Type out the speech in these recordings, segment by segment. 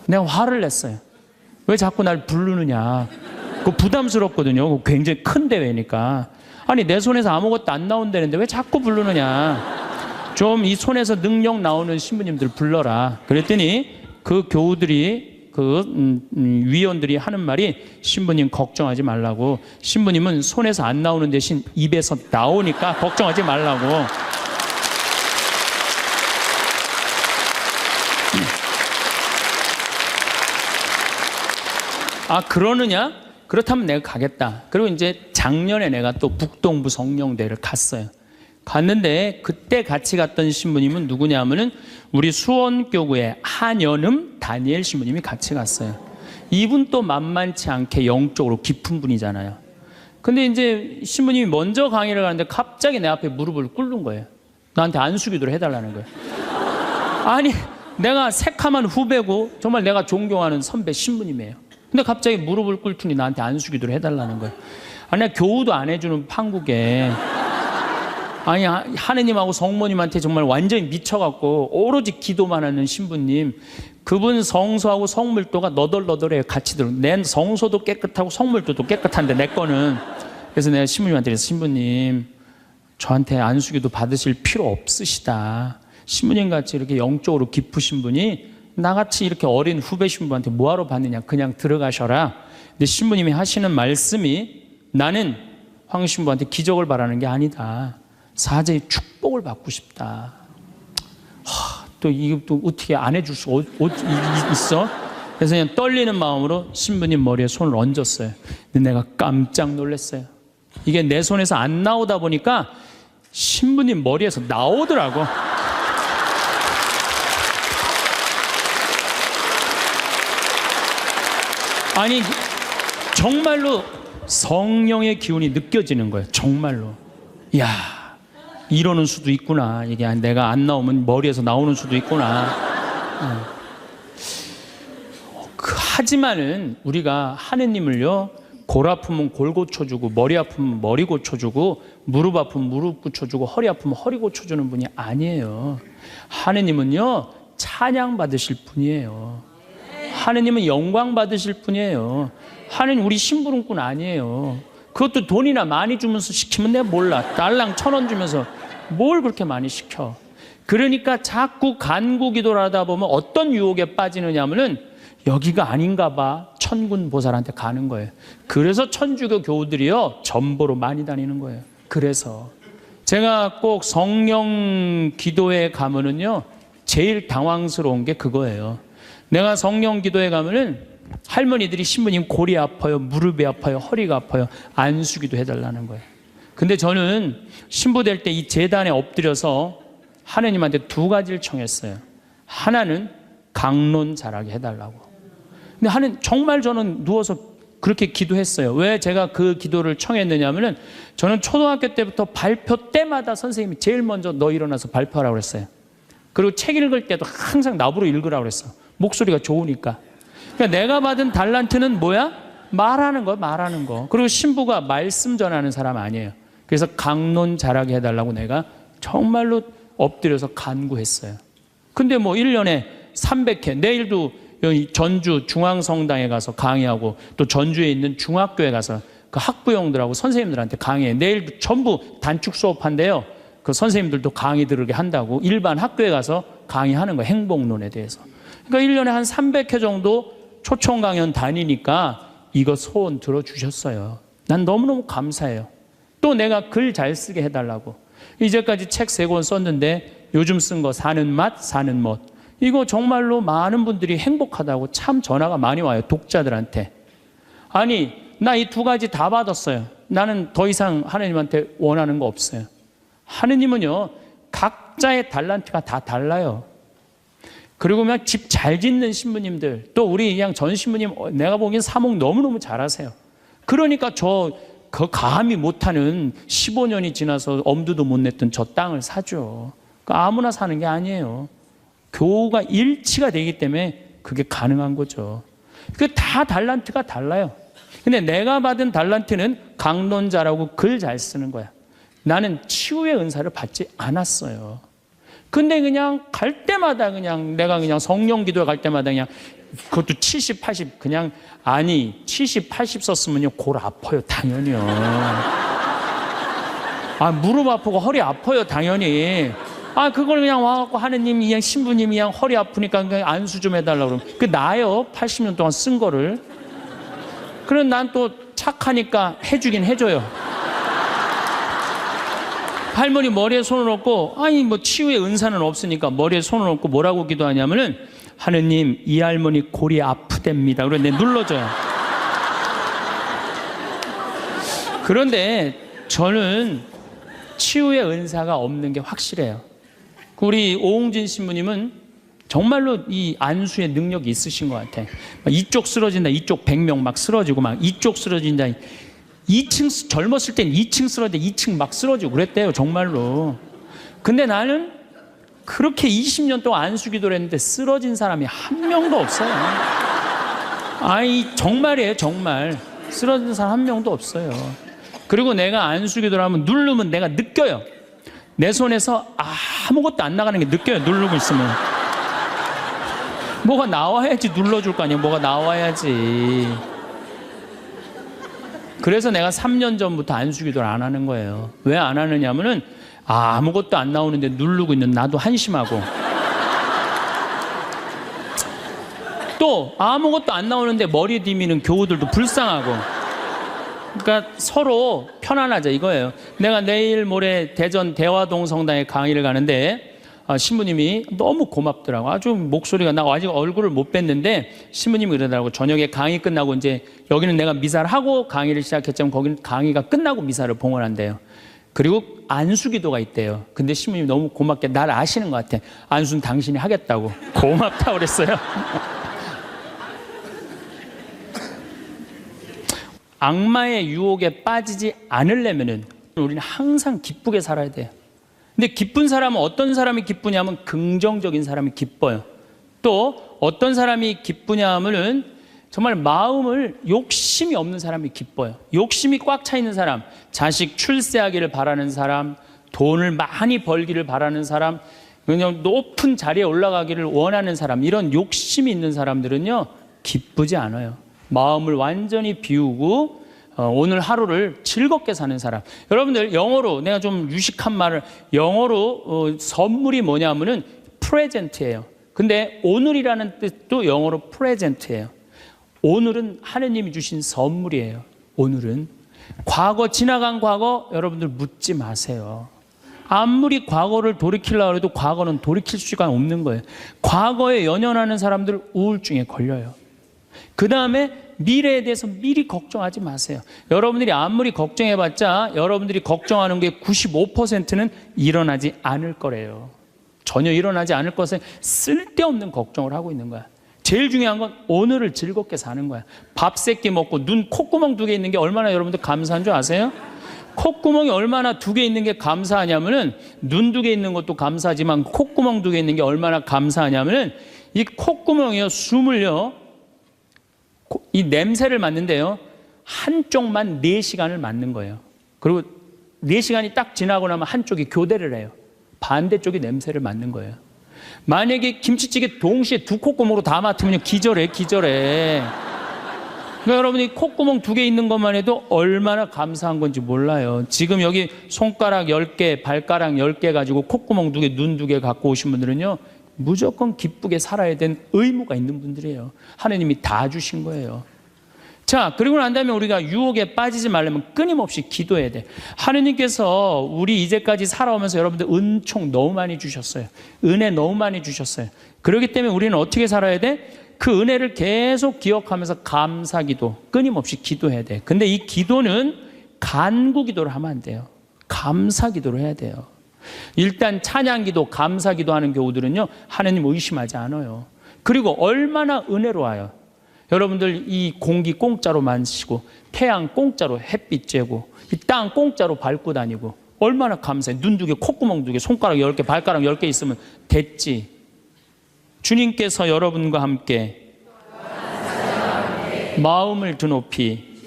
내가 화를 냈어요. 왜 자꾸 날 부르느냐. 그거 부담스럽거든요. 굉장히 큰 대회니까. 아니 내 손에서 아무것도 안 나온다는데 왜 자꾸 부르느냐. 좀 이 손에서 능력 나오는 신부님들 불러라. 그랬더니 그 교우들이 위원들이 하는 말이 신부님 걱정하지 말라고. 신부님은 손에서 안 나오는 대신 입에서 나오니까 걱정하지 말라고. 아 그러느냐? 그렇다면 내가 가겠다. 그리고 이제 작년에 내가 또 북동부 성령대를 갔어요. 갔는데 그때 같이 갔던 신부님은 누구냐 하면은 우리 수원교구의 한연음 다니엘 신부님이 같이 갔어요. 이분 또 만만치 않게 영적으로 깊은 분이잖아요. 근데 이제 신부님이 먼저 강의를 가는데 갑자기 내 앞에 무릎을 꿇는 거예요. 나한테 안수기도를 해달라는 거예요. 아니 내가 새카만 후배고 정말 내가 존경하는 선배 신부님이에요. 근데 갑자기 무릎을 꿇더니 나한테 안수기도를 해달라는 거예요. 아니 내가 교우도 안 해주는 판국에 아니 하느님하고 성모님한테 정말 완전히 미쳐갖고 오로지 기도만 하는 신부님, 그분 성소하고 성물도가 너덜너덜해요. 같이 들어. 내 성소도 깨끗하고 성물도도 깨끗한데 내 거는. 그래서 내가 신부님한테 그래서 신부님 저한테 안수기도 받으실 필요 없으시다. 신부님 같이 이렇게 영적으로 깊으신 분이 나같이 이렇게 어린 후배 신부한테 뭐하러 받느냐. 그냥 들어가셔라. 근데 신부님이 하시는 말씀이 나는 황 신부한테 기적을 바라는 게 아니다. 사제의 축복을 받고 싶다. 또 이게 또 어떻게 안 해줄 수 있어? 그래서 그냥 떨리는 마음으로 신부님 머리에 손을 얹었어요. 근데 내가 깜짝 놀랐어요. 이게 내 손에서 안 나오다 보니까 신부님 머리에서 나오더라고. 아니 정말로 성령의 기운이 느껴지는 거예요. 정말로. 이야, 이러는 수도 있구나. 이게 내가 안 나오면 머리에서 나오는 수도 있구나. 하지만은 우리가 하느님을요, 골 아프면 골 고쳐주고, 머리 아프면 머리 고쳐주고, 무릎 아프면 무릎 고쳐주고, 허리 아프면 허리 고쳐주는 분이 아니에요. 하느님은요, 찬양 받으실 분이에요. 하느님은 영광 받으실 분이에요. 하느님 우리 심부름꾼 아니에요. 그것도 돈이나 많이 주면서 시키면 내가 몰라. 달랑 1,000원 주면서 뭘 그렇게 많이 시켜. 그러니까 자꾸 간구 기도를 하다 보면 어떤 유혹에 빠지느냐 하면은 여기가 아닌가 봐. 천군 보살한테 가는 거예요. 그래서 천주교 교우들이요 전보로 많이 다니는 거예요. 그래서 제가 꼭 성령 기도에 가면은요 제일 당황스러운 게 그거예요. 내가 성령 기도에 가면은 할머니들이 신부님 골이 아파요, 무릎이 아파요, 허리가 아파요, 안수기도 해달라는 거예요. 근데 저는 신부 될 때 이 제단에 엎드려서 하느님한테 2가지를 청했어요. 하나는 강론 잘하게 해달라고. 근데 정말 저는 누워서 그렇게 기도했어요. 왜 제가 그 기도를 청했느냐면은 저는 초등학교 때부터 발표 때마다 선생님이 제일 먼저 너 일어나서 발표하라고 그랬어요. 그리고 책 읽을 때도 항상 나보고 읽으라고 그랬어. 목소리가 좋으니까. 그러니까 내가 받은 달란트는 뭐야? 말하는 거, 말하는 거. 그리고 신부가 말씀 전하는 사람 아니에요. 그래서 강론 잘하게 해달라고 내가 정말로 엎드려서 간구했어요. 근데 뭐 1년에 300회, 내일도 여기 전주 중앙성당에 가서 강의하고 또 전주에 있는 중학교에 가서 그 학부형들하고 선생님들한테 강의해. 내일도 전부 단축 수업한대요. 그 선생님들도 강의 들으게 한다고 일반 학교에 가서 강의하는 거예요. 행복론에 대해서. 그러니까 1년에 한 300회 정도 초청 강연 다니니까 이거 소원 들어주셨어요. 난 너무너무 감사해요. 또 내가 글 잘 쓰게 해달라고. 이제까지 책 3권 썼는데 요즘 쓴 거 사는 맛, 사는 멋. 이거 정말로 많은 분들이 행복하다고 참 전화가 많이 와요. 독자들한테. 아니 나 이 2가지 다 받았어요. 나는 더 이상 하느님한테 원하는 거 없어요. 하느님은요 각자의 달란트가 다 달라요. 그리고 그냥 집 잘 짓는 신부님들, 또 우리 그냥 전 신부님 내가 보기엔 사목 너무너무 잘하세요. 그러니까 그 감히 못하는 15년이 지나서 엄두도 못 냈던 저 땅을 사죠. 그러니까 아무나 사는 게 아니에요. 교우가 일치가 되기 때문에 그게 가능한 거죠. 그 다 달란트가 달라요. 근데 내가 받은 달란트는 강론 잘하고 글 잘 쓰는 거야. 나는 치유의 은사를 받지 않았어요. 근데 그냥 갈 때마다 그냥 내가 그냥 성령 기도에 갈 때마다 그냥 그것도 70, 80 그냥 아니 70, 80 썼으면요 골 아파요 당연히요. 아 무릎 아프고 허리 아파요 당연히. 아 그걸 그냥 와갖고 하느님 그냥 신부님이 그냥 허리 아프니까 그냥 안수 좀 해달라고 그러면 그 나요 80년 동안 쓴 거를. 그럼 난 또 착하니까 해주긴 해줘요. 할머니 머리에 손을 얹고 아니 뭐 치유의 은사는 없으니까 머리에 손을 얹고 뭐라고 기도하냐면은 하느님 이 할머니 골이 아프답니다. 그런데 눌러줘요. 그런데 저는 치유의 은사가 없는 게 확실해요. 우리 오홍진 신부님은 정말로 이 안수의 능력이 있으신 것 같아. 이쪽 쓰러진다, 이쪽 100명 막 쓰러지고 막 이쪽 쓰러진다. 2층 젊었을 땐 2층 쓰러졌는데 2층 막 쓰러지고 그랬대요 정말로. 근데 나는 그렇게 20년 동안 안수 기도를 했는데 쓰러진 사람이 한 명도 없어요. 아이 정말이에요 정말. 쓰러진 사람 한 명도 없어요. 그리고 내가 안수 기도를 하면 누르면 내가 느껴요. 내 손에서 아무것도 안 나가는 게 느껴요. 누르고 있으면 뭐가 나와야지 눌러줄 거 아니에요. 뭐가 나와야지. 그래서 내가 3년 전부터 안수 기도를 안 하는 거예요. 왜 안 하느냐면은 아무것도 안 나오는데 누르고 있는 나도 한심하고 또 아무것도 안 나오는데 머리 디미는 교우들도 불쌍하고. 그러니까 서로 편안하자 이거예요. 내가 내일 모레 대전 대화동 성당에 강의를 가는데 신부님이 너무 고맙더라고. 아주 목소리가 나 아직 얼굴을 못 뵀는데 신부님이 그러더라고. 저녁에 강의 끝나고 이제 여기는 내가 미사를 하고 강의를 시작했지만 거기는 강의가 끝나고 미사를 봉헌한대요. 그리고 안수기도가 있대요. 근데 신부님이 너무 고맙게 날 아시는 것 같아. 안수는 당신이 하겠다고. 고맙다고 그랬어요. 악마의 유혹에 빠지지 않으려면은 우리는 항상 기쁘게 살아야 돼요. 근데 기쁜 사람은 어떤 사람이 기쁘냐면 긍정적인 사람이 기뻐요. 또 어떤 사람이 기쁘냐 하면은 정말 마음을 욕심이 없는 사람이 기뻐요. 욕심이 꽉 차 있는 사람, 자식 출세하기를 바라는 사람, 돈을 많이 벌기를 바라는 사람, 그냥 높은 자리에 올라가기를 원하는 사람, 이런 욕심이 있는 사람들은요 기쁘지 않아요. 마음을 완전히 비우고 오늘 하루를 즐겁게 사는 사람. 여러분들 영어로 내가 좀 유식한 말을 영어로 선물이 뭐냐면은 프레젠트예요. 근데 오늘이라는 뜻도 영어로 프레젠트예요. 오늘은 하느님이 주신 선물이에요. 오늘은 과거 지나간 과거 여러분들 묻지 마세요. 아무리 과거를 돌이키려고 해도 과거는 돌이킬 수가 없는 거예요. 과거에 연연하는 사람들 우울증에 걸려요. 그 다음에 미래에 대해서 미리 걱정하지 마세요. 여러분들이 아무리 걱정해봤자 여러분들이 걱정하는 게 95%는 일어나지 않을 거래요. 전혀 일어나지 않을 것에 쓸데없는 걱정을 하고 있는 거야. 제일 중요한 건 오늘을 즐겁게 사는 거야. 밥 세 끼 먹고 눈 콧구멍 2개 있는 게 얼마나 여러분들 감사한 줄 아세요? 콧구멍이 얼마나 2개 있는 게 감사하냐면은 눈 2개 있는 것도 감사하지만 콧구멍 2개 있는 게 얼마나 감사하냐면은 이 콧구멍이요 숨을요 이 냄새를 맡는데요 한쪽만 4시간을 맡는 거예요. 그리고 4시간이 딱 지나고 나면 한쪽이 교대를 해요. 반대쪽이 냄새를 맡는 거예요. 만약에 김치찌개 동시에 2 콧구멍으로 다 맡으면 기절해. 그러니까 여러분이 콧구멍 2개 있는 것만 해도 얼마나 감사한 건지 몰라요. 지금 여기 손가락 10개, 발가락 10개 가지고 콧구멍 2개, 눈 2개 갖고 오신 분들은요 무조건 기쁘게 살아야 된 의무가 있는 분들이에요. 하나님이 다 주신 거예요. 자, 그리고 난 다음에 우리가 유혹에 빠지지 말려면 끊임없이 기도해야 돼. 하느님께서 우리 이제까지 살아오면서 여러분들 은총 너무 많이 주셨어요. 은혜 너무 많이 주셨어요. 그렇기 때문에 우리는 어떻게 살아야 돼? 그 은혜를 계속 기억하면서 감사기도 끊임없이 기도해야 돼. 근데 이 기도는 간구기도를 하면 안 돼요. 감사기도를 해야 돼요. 일단 찬양기도 감사기도 하는 교우들은요 하나님 의심하지 않아요. 그리고 얼마나 은혜로워요. 여러분들 이 공기 공짜로 마시고 태양 공짜로 햇빛 쬐고 이 땅 공짜로 밟고 다니고 얼마나 감사해. 눈 2개, 콧구멍 2개, 손가락 10개, 발가락 10개 있으면 됐지. 주님께서 여러분과 함께 마음을 드높이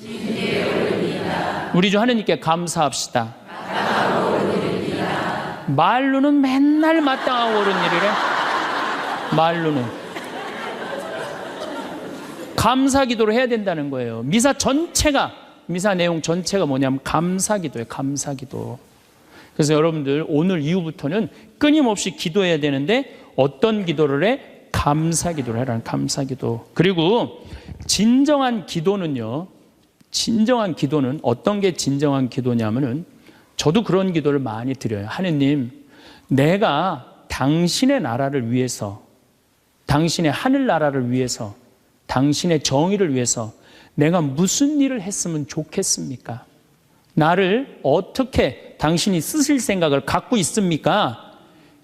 우리 주 하나님께 감사합시다. 말로는 맨날 마땅하고 옳은 일이래. 말로는 감사 기도를 해야 된다는 거예요. 미사 내용 전체가 뭐냐면 감사 기도예요. 감사 기도. 그래서 여러분들 오늘 이후부터는 끊임없이 기도해야 되는데 어떤 기도를 해? 감사 기도를 해라는 감사 기도. 그리고 진정한 기도는 어떤 게 진정한 기도냐면은 저도 그런 기도를 많이 드려요. 하느님, 내가 당신의 나라를 위해서, 당신의 하늘나라를 위해서, 당신의 정의를 위해서 내가 무슨 일을 했으면 좋겠습니까? 나를 어떻게 당신이 쓰실 생각을 갖고 있습니까?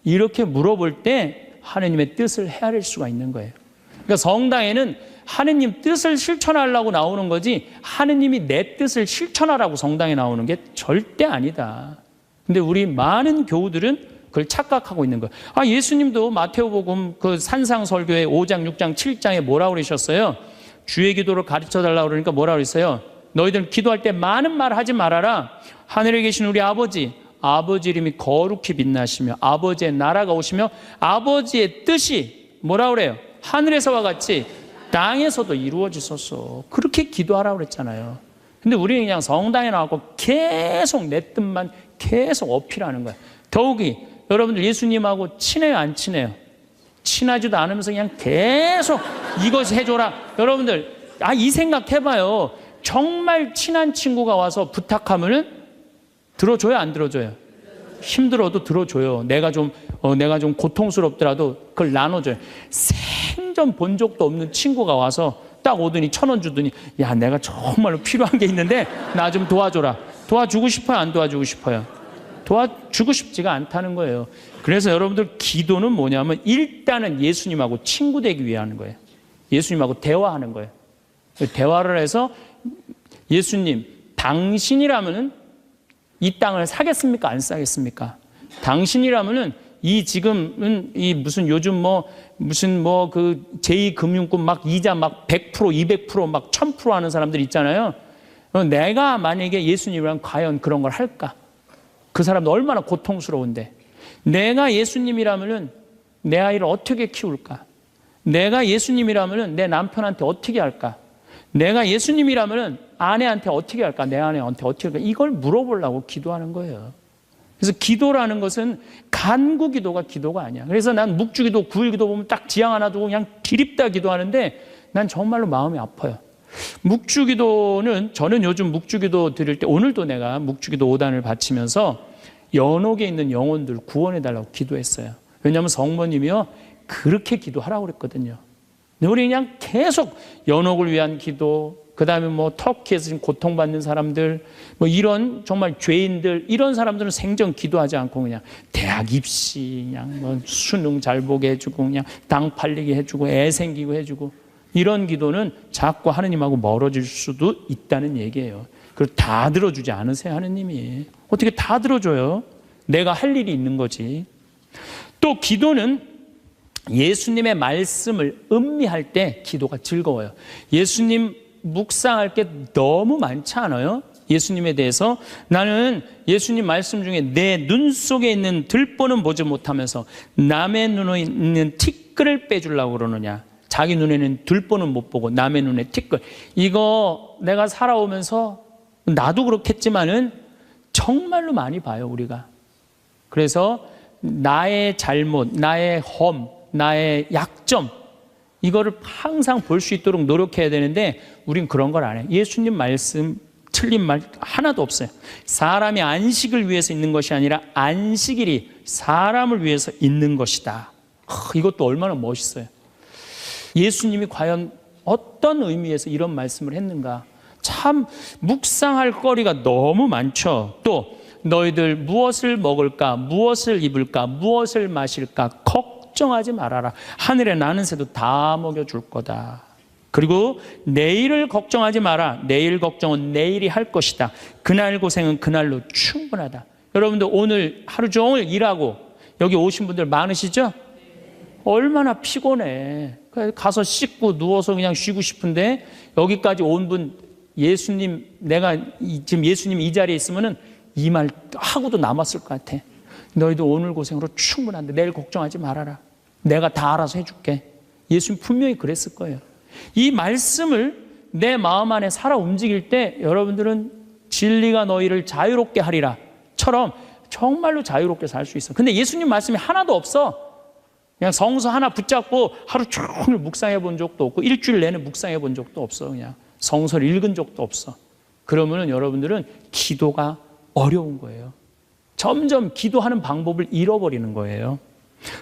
이렇게 물어볼 때 하느님의 뜻을 헤아릴 수가 있는 거예요. 그러니까 성당에는 하느님 뜻을 실천하려고 나오는 거지 하느님이 내 뜻을 실천하라고 성당에 나오는 게 절대 아니다. 근데 우리 많은 교우들은 그걸 착각하고 있는 거예요. 예수님도 마태오복음 그 산상설교의 5장, 6장, 7장에 뭐라고 그러셨어요? 주의 기도를 가르쳐 달라고 그러니까 뭐라고 그랬어요? 너희들 기도할 때 많은 말 하지 말아라. 하늘에 계신 우리 아버지 이름이 거룩히 빛나시며 아버지의 나라가 오시며 아버지의 뜻이 뭐라고 그래요? 하늘에서와 같이 땅에서도 이루어지소서. 그렇게 기도하라고 그랬잖아요. 근데 우리는 그냥 성당에 나와서 계속 내 뜻만 계속 어필하는 거예요. 더욱이 여러분들 예수님하고 친해요, 안 친해요? 친하지도 않으면서 그냥 계속 이것 해줘라. 여러분들, 이 생각 해봐요. 정말 친한 친구가 와서 부탁하면은 들어줘요, 안 들어줘요? 힘들어도 들어줘요. 내가 좀 고통스럽더라도 그걸 나눠줘요. 생전 본 적도 없는 친구가 와서 딱 오더니 1,000원 주더니 야, 내가 정말로 필요한 게 있는데 나 좀 도와줘라. 도와주고 싶어요, 안 도와주고 싶어요? 도와주고 싶지가 않다는 거예요. 그래서 여러분들 기도는 뭐냐면 일단은 예수님하고 친구 되기 위해 하는 거예요. 예수님하고 대화하는 거예요. 대화를 해서 예수님, 당신이라면은 이 땅을 사겠습니까? 안 사겠습니까? 당신이라면은 지금은 무슨 요즘 그 제2금융권 막 이자 막 100%, 200%, 막 1000% 하는 사람들 있잖아요. 내가 만약에 예수님이라면 과연 그런 걸 할까? 그 사람도 얼마나 고통스러운데. 내가 예수님이라면은 내 아이를 어떻게 키울까? 내가 예수님이라면은 내 남편한테 어떻게 할까? 내가 예수님이라면은 아내한테 어떻게 할까? 내 아내한테 어떻게 할까? 이걸 물어보려고 기도하는 거예요. 그래서 기도라는 것은 간구 기도가 기도가 아니야. 그래서 난 묵주기도, 구일기도 보면 딱 지향 하나 두고 그냥 기립다 기도하는데 난 정말로 마음이 아파요. 묵주기도는 저는 요즘 묵주기도 드릴 때 오늘도 내가 묵주기도 5단을 바치면서 연옥에 있는 영혼들 구원해달라고 기도했어요. 왜냐하면 성모님이요 그렇게 기도하라고 그랬거든요. 근데 우리 그냥 계속 연옥을 위한 기도, 그 다음에 터키에서 지금 고통받는 사람들, 이런 정말 죄인들, 이런 사람들은 생전 기도하지 않고 그냥 대학 입시, 그냥 수능 잘 보게 해주고, 그냥 당 팔리게 해주고, 애 생기고 해주고, 이런 기도는 자꾸 하느님하고 멀어질 수도 있다는 얘기예요. 그걸 다 들어주지 않으세요, 하느님이. 어떻게 다 들어줘요? 내가 할 일이 있는 거지. 또 기도는 예수님의 말씀을 음미할 때 기도가 즐거워요. 예수님 묵상할 게 너무 많지 않아요? 예수님에 대해서 나는 예수님 말씀 중에 내 눈 속에 있는 들보는 보지 못하면서 남의 눈에 있는 티끌을 빼주려고 그러느냐. 자기 눈에는 들보는 못 보고 남의 눈에 티끌. 이거 내가 살아오면서 나도 그렇겠지만은 정말로 많이 봐요, 우리가. 그래서 나의 잘못, 나의 험, 나의 약점, 이거를 항상 볼 수 있도록 노력해야 되는데 우린 그런 걸 안 해요. 예수님 말씀 틀린 말 하나도 없어요. 사람이 안식을 위해서 있는 것이 아니라 안식일이 사람을 위해서 있는 것이다. 이것도 얼마나 멋있어요. 예수님이 과연 어떤 의미에서 이런 말씀을 했는가. 참 묵상할 거리가 너무 많죠. 또 너희들 무엇을 먹을까, 무엇을 입을까, 무엇을 마실까 걱정하지 말아라. 하늘에 나는 새도 다 먹여줄 거다. 그리고 내일을 걱정하지 마라. 내일 걱정은 내일이 할 것이다. 그날 고생은 그날로 충분하다. 여러분들 오늘 하루 종일 일하고 여기 오신 분들 많으시죠? 얼마나 피곤해. 가서 씻고 누워서 그냥 쉬고 싶은데 여기까지 온 분 예수님, 내가 지금 예수님 이 자리에 있으면은 이 말 하고도 남았을 것 같아. 너희도 오늘 고생으로 충분한데 내일 걱정하지 말아라. 내가 다 알아서 해줄게. 예수님 분명히 그랬을 거예요. 이 말씀을 내 마음 안에 살아 움직일 때 여러분들은 진리가 너희를 자유롭게 하리라 처럼 정말로 자유롭게 살 수 있어. 근데 예수님 말씀이 하나도 없어. 그냥 성서 하나 붙잡고 하루 종일 묵상해 본 적도 없고 일주일 내내 묵상해 본 적도 없어. 그냥 성서를 읽은 적도 없어. 그러면은 여러분들은 기도가 어려운 거예요. 점점 기도하는 방법을 잃어버리는 거예요.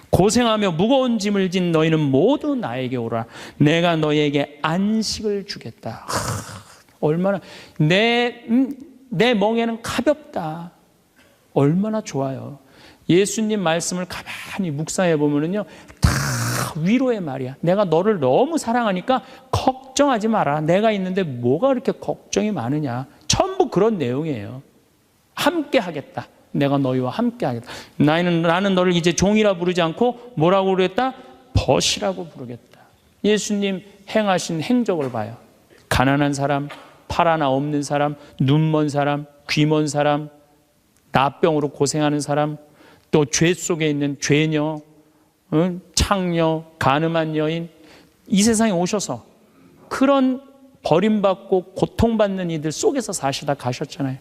고생하며 무거운 짐을 진 너희는 모두 나에게 오라. 내가 너희에게 안식을 주겠다. 얼마나 내 멍에는 가볍다. 얼마나 좋아요. 예수님 말씀을 가만히 묵상해 보면은요, 다 위로의 말이야. 내가 너를 너무 사랑하니까 걱정하지 마라. 내가 있는데 뭐가 그렇게 걱정이 많으냐. 전부 그런 내용이에요. 함께 하겠다. 내가 너희와 함께 하겠다. 나는 너를 이제 종이라 부르지 않고 뭐라고 부르겠다? 벗이라고 부르겠다. 예수님 행하신 행적을 봐요. 가난한 사람, 팔 하나 없는 사람, 눈 먼 사람, 귀 먼 사람, 나병으로 고생하는 사람, 또 죄 속에 있는 죄녀, 창녀, 가늠한 여인, 이 세상에 오셔서 그런 버림받고 고통받는 이들 속에서 사시다 가셨잖아요.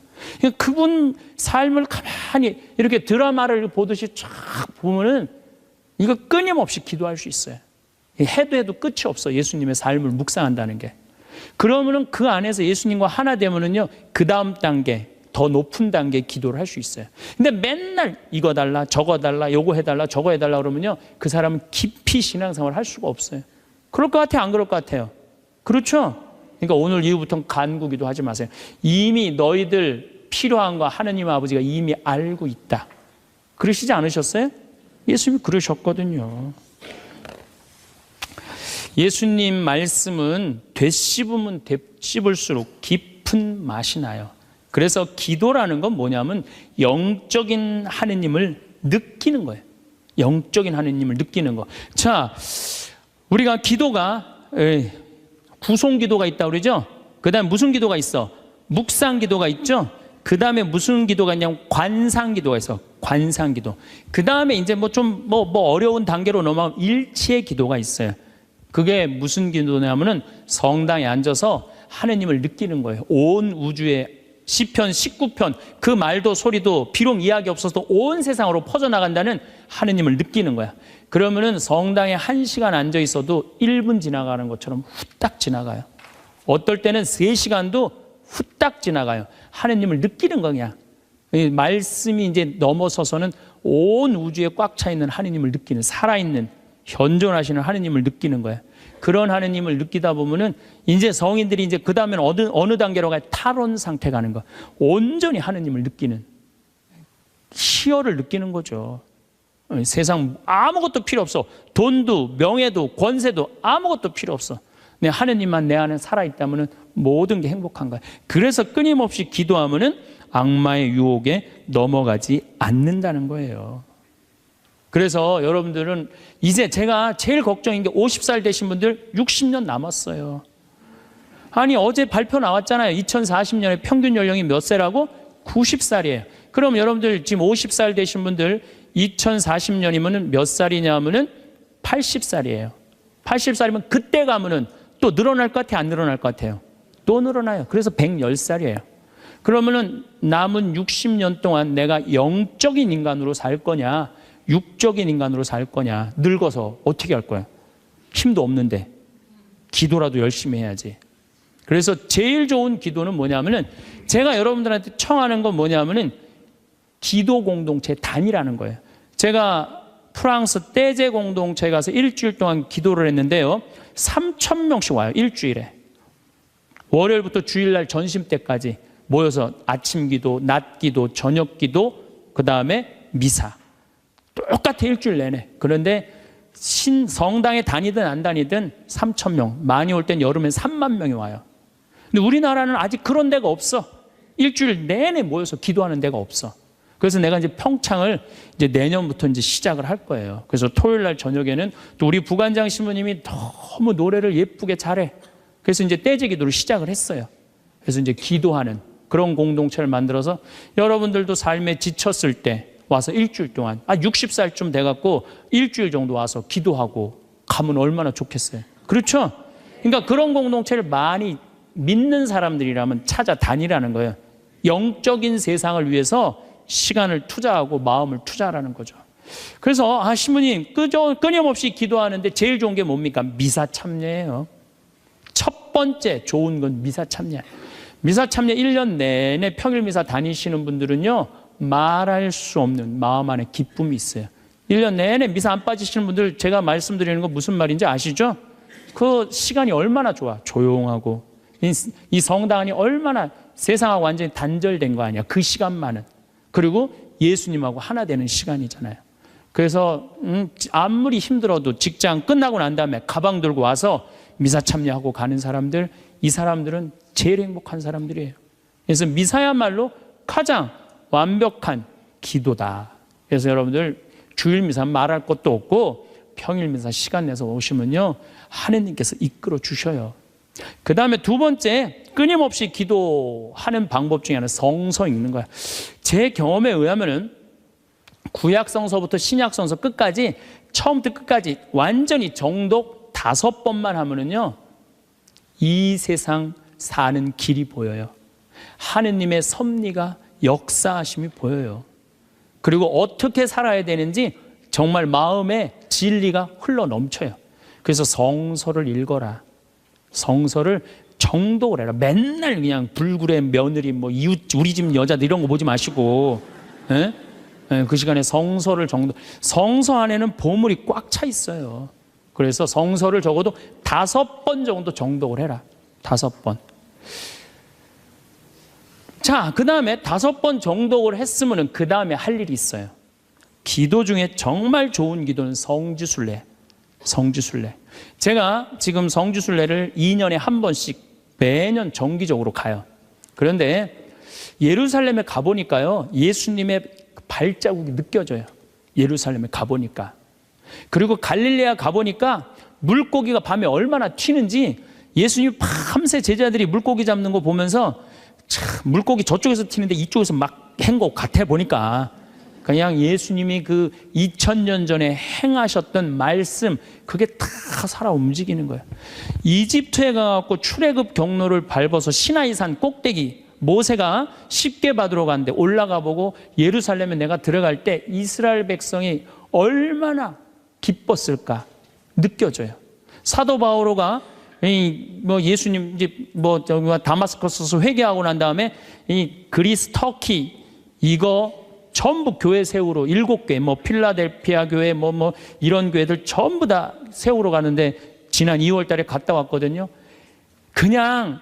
그분 삶을 가만히 이렇게 드라마를 보듯이 쫙 보면은 이거 끊임없이 기도할 수 있어요. 해도 끝이 없어. 예수님의 삶을 묵상한다는 게. 그러면은 그 안에서 예수님과 하나 되면은요, 그 다음 단계, 더 높은 단계 기도를 할 수 있어요. 근데 맨날 이거 달라, 저거 달라, 요거 해달라, 저거 해달라 그러면요, 그 사람은 깊이 신앙생활을 할 수가 없어요. 그럴 것 같아요? 안 그럴 것 같아요? 그렇죠? 그러니까 오늘 이후부터는 간구기도 하지 마세요. 이미 너희들 필요한 거 하느님 아버지가 이미 알고 있다. 그러시지 않으셨어요? 예수님이 그러셨거든요. 예수님 말씀은 되씹으면 되씹을수록 깊은 맛이 나요. 그래서 기도라는 건 뭐냐면 영적인 하느님을 느끼는 거예요. 영적인 하느님을 느끼는 거. 자, 우리가 기도가 구송 기도가 있다고 그러죠? 그 다음에 무슨 기도가 있어? 묵상 기도가 있죠? 그 다음에 무슨 기도가 있냐면 관상 기도가 있어. 관상 기도. 그 다음에 이제 어려운 단계로 넘어가면 일치의 기도가 있어요. 그게 무슨 기도냐면은 성당에 앉아서 하느님을 느끼는 거예요. 온 우주에 시편 19편 그 말도 소리도 비록 이야기 없어도 온 세상으로 퍼져나간다는 하느님을 느끼는 거야. 그러면은 성당에 1시간 앉아 있어도 1분 지나가는 것처럼 후딱 지나가요. 어떨 때는 3시간도 후딱 지나가요. 하느님을 느끼는 거냐. 말씀이 이제 넘어서서는 온 우주에 꽉 차 있는 하느님을 느끼는, 살아있는 현존하시는 하느님을 느끼는 거야. 그런 하느님을 느끼다 보면은 이제 성인들이 이제 그 다음에는 어느 단계로 가요? 탈원 상태 가는 거. 온전히 하느님을 느끼는, 희열을 느끼는 거죠. 세상 아무것도 필요 없어. 돈도 명예도 권세도 아무것도 필요 없어. 내 하느님만 내 안에 살아있다면 모든 게 행복한 거야. 그래서 끊임없이 기도하면은 악마의 유혹에 넘어가지 않는다는 거예요. 그래서 여러분들은 이제 제가 제일 걱정인 게 50살 되신 분들 60년 남았어요. 아니 어제 발표 나왔잖아요. 2040년에 평균 연령이 몇 세라고? 90살이에요. 그럼 여러분들 지금 50살 되신 분들 2040년이면 몇 살이냐면은 80살이에요. 80살이면 그때 가면은 또 늘어날 것 같아요? 안 늘어날 것 같아요? 또 늘어나요. 그래서 110살이에요. 그러면은 남은 60년 동안 내가 영적인 인간으로 살 거냐, 육적인 인간으로 살 거냐, 늙어서 어떻게 할 거야? 힘도 없는데 기도라도 열심히 해야지. 그래서 제일 좋은 기도는 뭐냐면은 제가 여러분들한테 청하는 건 뭐냐면은 기도 공동체 단위라는 거예요. 제가 프랑스 떼제 공동체에 가서 일주일 동안 기도를 했는데요, 3,000명씩 와요. 일주일에. 월요일부터 주일날 점심 때까지 모여서 아침 기도, 낮 기도, 저녁 기도, 그 다음에 미사. 똑같아 일주일 내내. 그런데 성당에 다니든 안 다니든 3,000명, 많이 올 땐 여름엔 3만 명이 와요. 근데 우리나라는 아직 그런 데가 없어. 일주일 내내 모여서 기도하는 데가 없어. 그래서 내가 이제 평창을 이제 내년부터 이제 시작을 할 거예요. 그래서 토요일 날 저녁에는 또 우리 부관장 신부님이 너무 노래를 예쁘게 잘해. 그래서 이제 떼제 기도를 시작을 했어요. 그래서 이제 기도하는 그런 공동체를 만들어서 여러분들도 삶에 지쳤을 때 와서 일주일 동안 60살쯤 돼갖고 일주일 정도 와서 기도하고 가면 얼마나 좋겠어요. 그렇죠? 그러니까 그런 공동체를 많이 믿는 사람들이라면 찾아다니라는 거예요. 영적인 세상을 위해서 시간을 투자하고 마음을 투자하라는 거죠. 그래서 신부님 끊임없이 기도하는데 제일 좋은 게 뭡니까? 미사 참여예요. 첫 번째 좋은 건 미사 참여. 미사 참여 1년 내내 평일 미사 다니시는 분들은요, 말할 수 없는 마음 안에 기쁨이 있어요. 1년 내내 미사 안 빠지시는 분들, 제가 말씀드리는 거 무슨 말인지 아시죠? 그 시간이 얼마나 좋아. 조용하고 이 성당 안이 얼마나 세상하고 완전히 단절된 거 아니야. 그 시간만은. 그리고 예수님하고 하나 되는 시간이잖아요. 그래서 아무리 힘들어도 직장 끝나고 난 다음에 가방 들고 와서 미사 참여하고 가는 사람들, 이 사람들은 제일 행복한 사람들이에요. 그래서 미사야말로 가장 완벽한 기도다. 그래서 여러분들 주일 미사 말할 것도 없고 평일 미사 시간 내서 오시면요, 하느님께서 이끌어 주셔요. 그 다음에 두 번째, 끊임없이 기도하는 방법 중에 하나는 성서 읽는 거야. 제 경험에 의하면은 구약성서부터 신약성서 끝까지, 처음부터 끝까지 완전히 정독 5번만 하면은요, 이 세상 사는 길이 보여요. 하느님의 섭리가, 역사하심이 보여요. 그리고 어떻게 살아야 되는지 정말 마음에 진리가 흘러 넘쳐요. 그래서 성서를 읽어라. 성서를 정독을 해라. 맨날 그냥 불굴의 며느리, 뭐 이웃, 우리 집 여자들 이런 거 보지 마시고, 그 시간에 성서를 성서 안에는 보물이 꽉 차 있어요. 그래서 성서를 적어도 5번 정도 정독을 해라. 5번. 자, 그 다음에 5번 정독을 했으면 그 다음에 할 일이 있어요. 기도 중에 정말 좋은 기도는 성지순례. 성지순례. 제가 지금 성지순례를 2년에 한 번씩 매년 정기적으로 가요. 그런데 예루살렘에 가보니까요, 예수님의 발자국이 느껴져요. 예루살렘에 가보니까. 그리고 갈릴레아 가보니까 물고기가 밤에 얼마나 튀는지, 예수님이 밤새 제자들이 물고기 잡는 거 보면서 참 물고기 저쪽에서 튀는데 이쪽에서 막 한 것 같아 보니까, 그냥 예수님이 그 2000년 전에 행하셨던 말씀, 그게 다 살아 움직이는 거예요. 이집트에 가갖고 출애굽 경로를 밟아서 시나이산 꼭대기, 모세가 십계 받으러 갔는데 올라가 보고 예루살렘에 내가 들어갈 때 이스라엘 백성이 얼마나 기뻤을까 느껴져요. 사도 바오로가 예수님 다마스커스에서 회개하고 난 다음에 이 그리스, 터키 이거 전부 교회 세우러 7개, 필라델피아 교회, 이런 교회들 전부 다 세우러 가는데 지난 2월 달에 갔다 왔거든요. 그냥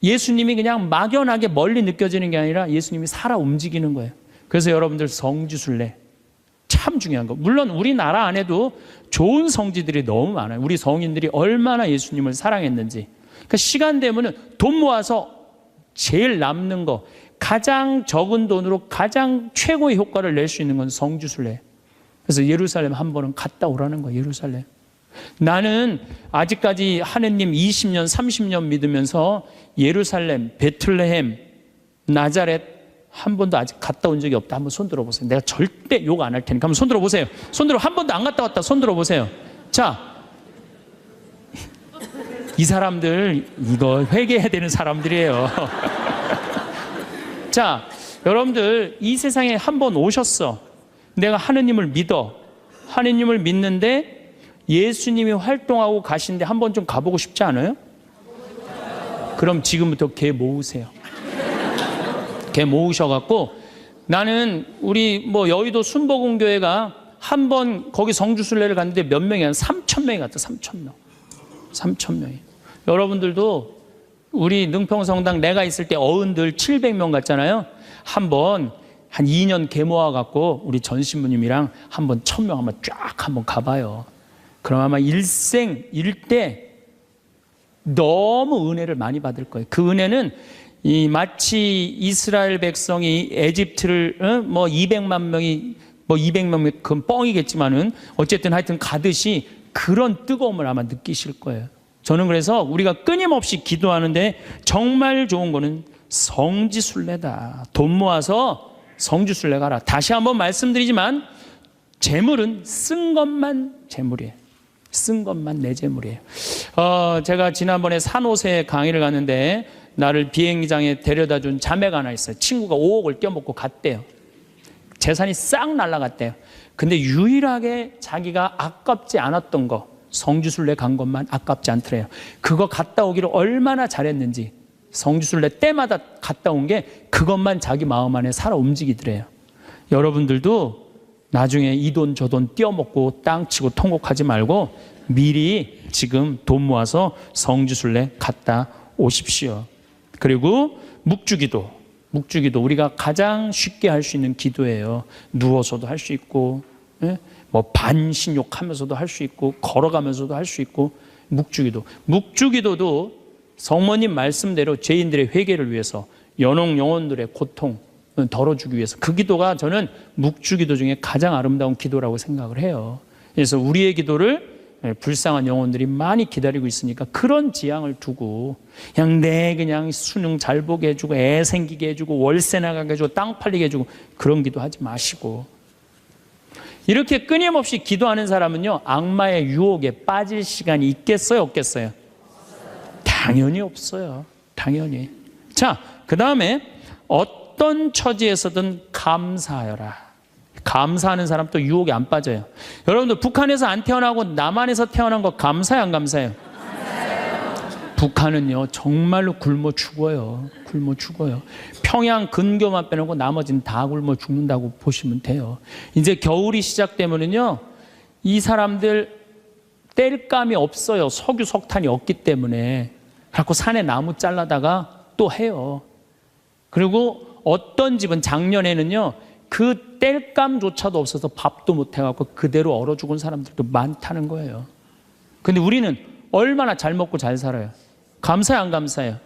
예수님이 그냥 막연하게 멀리 느껴지는 게 아니라 예수님이 살아 움직이는 거예요. 그래서 여러분들 성지순례 참 중요한 거. 물론 우리나라 안에도 좋은 성지들이 너무 많아요. 우리 성인들이 얼마나 예수님을 사랑했는지. 그러니까 시간 되면은 돈 모아서 제일 남는 거, 가장 적은 돈으로 가장 최고의 효과를 낼 수 있는 건 성지순례. 그래서 예루살렘 한 번은 갔다 오라는 거예요. 예루살렘. 나는 아직까지 하느님 20년, 30년 믿으면서 예루살렘, 베틀레헴, 나자렛 한 번도 아직 갔다 온 적이 없다. 한번 손 들어보세요. 내가 절대 욕 안 할 테니까 한번 손 들어보세요. 손 들어. 한 번도 안 갔다 왔다. 손 들어보세요. 자, 이 사람들 이거 회개해야 되는 사람들이에요. 자, 여러분들 이 세상에 한 번 오셨어. 내가 하느님을 믿어. 하느님을 믿는데 예수님이 활동하고 가신데 한 번 좀 가보고 싶지 않아요? 그럼 지금부터 개 모으세요. 개 모으셔갖고, 나는 우리 여의도 순복음교회가 한 번 거기 성주순례를 갔는데 몇 명이 한 3,000명이 갔다. 3,000명. 3,000명이. 여러분들도 우리 능평성당 내가 있을 때 어른들 700명 갔잖아요. 한번 한 2년 개 모아갖고 우리 전 신부님이랑 한번 1,000명 한번 쫙 한번 가봐요. 그럼 아마 일생 일대 너무 은혜를 많이 받을 거예요. 그 은혜는 마치 이스라엘 백성이 에집트를 200만 명이 200명 그건 뻥이겠지만은 어쨌든 하여튼 가듯이 그런 뜨거움을 아마 느끼실 거예요. 저는 그래서 우리가 끊임없이 기도하는데 정말 좋은 거는 성지순례다. 돈 모아서 성지순례 가라. 다시 한번 말씀드리지만 재물은 쓴 것만 재물이에요. 쓴 것만 내 재물이에요. 제가 지난번에 산호세 강의를 갔는데 나를 비행장에 데려다 준 자매가 하나 있어요. 친구가 5억을 떼어먹고 갔대요. 재산이 싹 날라갔대요. 근데 유일하게 자기가 아깝지 않았던 거, 성지순례 간 것만 아깝지 않더래요. 그거 갔다 오기를 얼마나 잘했는지, 성지순례 때마다 갔다 온 게 그것만 자기 마음 안에 살아 움직이더래요. 여러분들도 나중에 이 돈 저 돈 떼어먹고 땅치고 통곡하지 말고 미리 지금 돈 모아서 성지순례 갔다 오십시오. 그리고 묵주기도 우리가 가장 쉽게 할 수 있는 기도예요. 누워서도 할 수 있고, 뭐 반신욕하면서도 할 수 있고, 걸어가면서도 할 수 있고. 묵주기도도 성모님 말씀대로 죄인들의 회개를 위해서, 연옥 영혼들의 고통 덜어주기 위해서, 그 기도가 저는 묵주기도 중에 가장 아름다운 기도라고 생각을 해요. 그래서 우리의 기도를 불쌍한 영혼들이 많이 기다리고 있으니까 그런 지향을 두고 그냥 수능 잘 보게 해주고 애 생기게 해주고 월세 나가게 해주고 땅 팔리게 해주고 그런 기도하지 마시고, 이렇게 끊임없이 기도하는 사람은요, 악마의 유혹에 빠질 시간이 있겠어요, 없겠어요? 당연히 없어요. 당연히. 자, 그 다음에 어떤 처지에서든 감사하여라. 감사하는 사람 또 유혹에 안 빠져요. 여러분들 북한에서 안 태어나고 남한에서 태어난 거 감사해요, 안 감사해요? 북한은요 정말로 굶어 죽어요. 굶어 죽어요. 평양 근교만 빼놓고 나머지는 다 굶어 죽는다고 보시면 돼요. 이제 겨울이 시작되면은요 이 사람들 뗄감이 없어요. 석유 석탄이 없기 때문에. 그래서 산에 나무 잘라다가 또 해요. 그리고 어떤 집은 작년에는요 그 뗄감조차도 없어서 밥도 못 해갖고 그대로 얼어 죽은 사람들도 많다는 거예요. 근데 우리는 얼마나 잘 먹고 잘 살아요. 감사해요, 안 감사해요?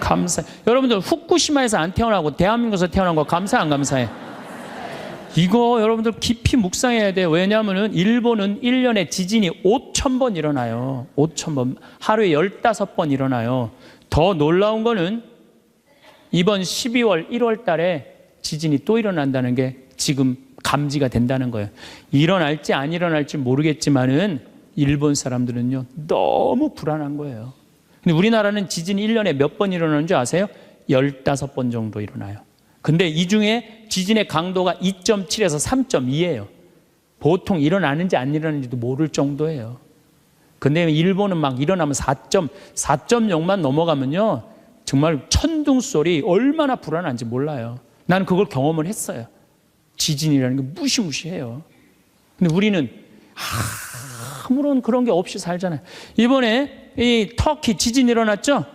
감사해요. 여러분들 후쿠시마에서 안 태어나고 대한민국에서 태어난 거 감사해, 안 감사해? 이거 여러분들 깊이 묵상해야 돼요. 왜냐하면 일본은 1년에 지진이 5,000번 일어나요. 5,000번. 하루에 15번 일어나요. 더 놀라운 거는 이번 12월, 1월 달에 지진이 또 일어난다는 게 지금 감지가 된다는 거예요. 일어날지 안 일어날지 모르겠지만은 일본 사람들은요 너무 불안한 거예요. 근데 우리나라는 지진이 1년에 몇 번 일어나는 줄 아세요? 15번 정도 일어나요. 근데 이 중에 지진의 강도가 2.7에서 3.2예요. 보통 일어나는지 안 일어나는지도 모를 정도예요. 근데 일본은 막 일어나면 4.0만 넘어가면요 정말 천둥 소리 얼마나 불안한지 몰라요. 나는 그걸 경험을 했어요. 지진이라는 게 무시무시해요. 근데 우리는 아무런 그런 게 없이 살잖아요. 이번에 이 터키 지진 일어났죠?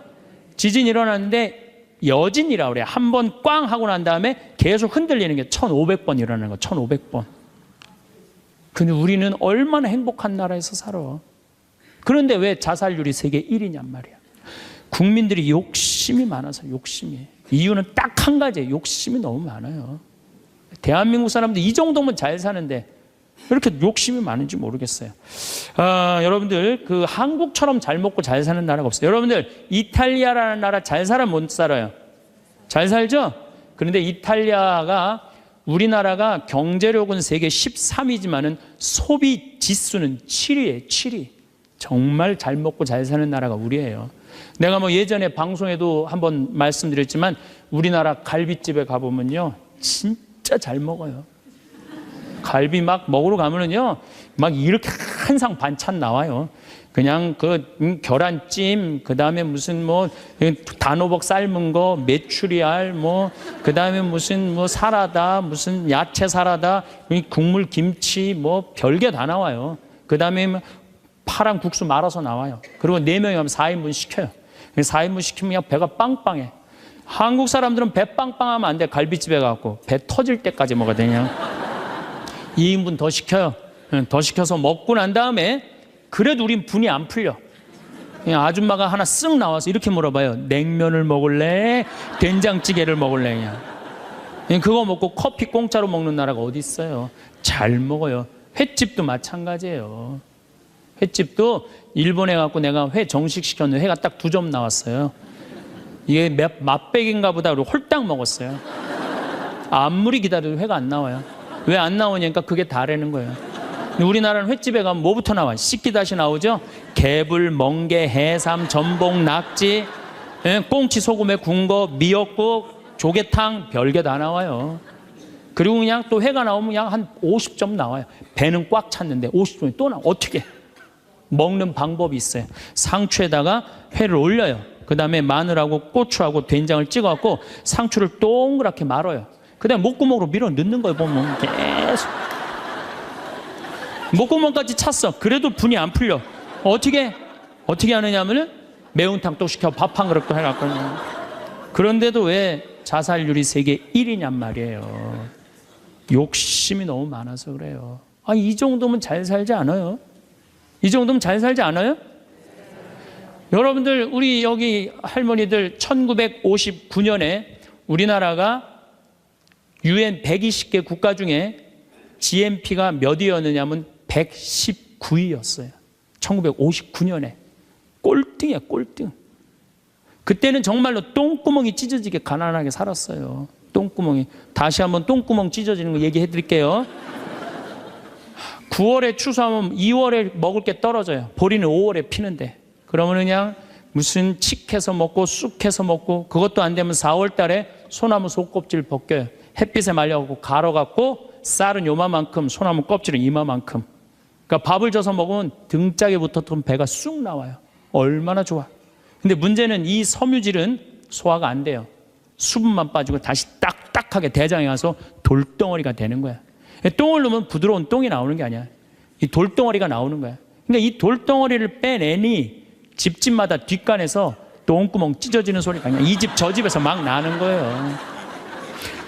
지진 일어났는데 여진이라고 그래요. 한 번 꽝 하고 난 다음에 계속 흔들리는 게 1,500번 일어나는 거, 1,500번. 근데 우리는 얼마나 행복한 나라에서 살아. 그런데 왜 자살률이 세계 1위냔 말이야. 국민들이 욕심이 많아서 욕심이. 이유는 딱 한 가지예요. 욕심이 너무 많아요. 대한민국 사람들 이 정도면 잘 사는데 왜 이렇게 욕심이 많은지 모르겠어요. 여러분들 그 한국처럼 잘 먹고 잘 사는 나라가 없어요. 여러분들 이탈리아라는 나라 잘 살아 못 살아요? 잘 살죠? 그런데 이탈리아가 우리나라가 경제력은 세계 13위지만은 소비 지수는 7위예요. 7위. 정말 잘 먹고 잘 사는 나라가 우리예요. 내가 뭐 예전에 방송에도 한번 말씀드렸지만 우리나라 갈비집에 가보면요 진짜 잘 먹어요. 갈비 막 먹으러 가면은요 막 이렇게 한 상 반찬 나와요. 그냥 그 계란찜, 그 다음에 무슨 뭐 단호박 삶은 거, 메추리알, 뭐 그 다음에 무슨 뭐 사라다, 무슨 야채 사라다, 국물 김치, 뭐 별게 다 나와요. 그 다음에 파랑 국수 말아서 나와요. 그리고 4명이 하면 4인분 시켜요. 4인분 시키면 그냥 배가 빵빵해. 한국 사람들은 배 빵빵하면 안 돼. 갈비집에 가고 배 터질 때까지 먹어야 되냐. 2인분 더 시켜요. 더 시켜서 먹고 난 다음에 그래도 우린 분이 안 풀려. 그냥 아줌마가 하나 쓱 나와서 이렇게 물어봐요. 냉면을 먹을래? 된장찌개를 먹을래? 그냥 그거 먹고 커피 공짜로 먹는 나라가 어디 있어요. 잘 먹어요. 횟집도 마찬가지예요. 횟집도 일본에 갖고 내가 회 정식 시켰는데 회가 딱 2점 나왔어요. 이게 맛백인가 보다 그러고 홀딱 먹었어요. 아무리 기다려도 회가 안 나와요. 왜 안 나오냐니까 그게 다라는 거예요. 우리나라는 횟집에 가면 뭐부터 나와요? 식기다시 나오죠? 개불, 멍게, 해삼, 전복, 낙지, 꽁치 소금에 구운 거, 미역국, 조개탕, 별게 다 나와요. 그리고 그냥 또 회가 나오면 그냥 한 50점 나와요. 배는 꽉 찼는데 50점이 또 나와. 어떻게? 먹는 방법이 있어요. 상추에다가 회를 올려요. 그 다음에 마늘하고 고추하고 된장을 찍어갖고 상추를 동그랗게 말아요. 그 다음에 목구멍으로 밀어 넣는 거예요. 보면 계속 목구멍까지 찼어. 그래도 분이 안 풀려. 어떻게 하느냐면은 매운탕 또 시켜 밥 한 그릇 또 해갖고. 그런데도 왜 자살률이 세계 1위냔 말이에요. 욕심이 너무 많아서 그래요. 이 정도면 잘 살지 않아요? 이 정도면 잘 살지 않아요? 여러분들, 우리 여기 할머니들 1959년에 우리나라가 UN 120개 국가 중에 GNP가 몇 위였느냐면 119위였어요. 1959년에. 꼴등이야, 꼴등. 그때는 정말로 똥구멍이 찢어지게 가난하게 살았어요. 똥구멍이. 다시 한번 똥구멍 찢어지는 거 얘기해 드릴게요. 9월에 추수하면 2월에 먹을 게 떨어져요. 보리는 5월에 피는데. 그러면 그냥 무슨 칡해서 먹고 쑥해서 먹고, 그것도 안 되면 4월 달에 소나무 속껍질 벗겨요. 햇빛에 말려갖고 갈아갖고 쌀은 요만큼, 소나무 껍질은 이만큼. 그러니까 밥을 져서 먹으면 등짝에 붙었던 배가 쑥 나와요. 얼마나 좋아. 근데 문제는 이 섬유질은 소화가 안 돼요. 수분만 빠지고 다시 딱딱하게 대장에 가서 돌덩어리가 되는 거야. 똥을 넣으면 부드러운 똥이 나오는 게 아니야. 이 돌덩어리가 나오는 거야. 그러니까 이 돌덩어리를 빼내니 집집마다 뒷간에서 똥구멍 찢어지는 소리가 그냥 이 집 저 집에서 막 나는 거예요.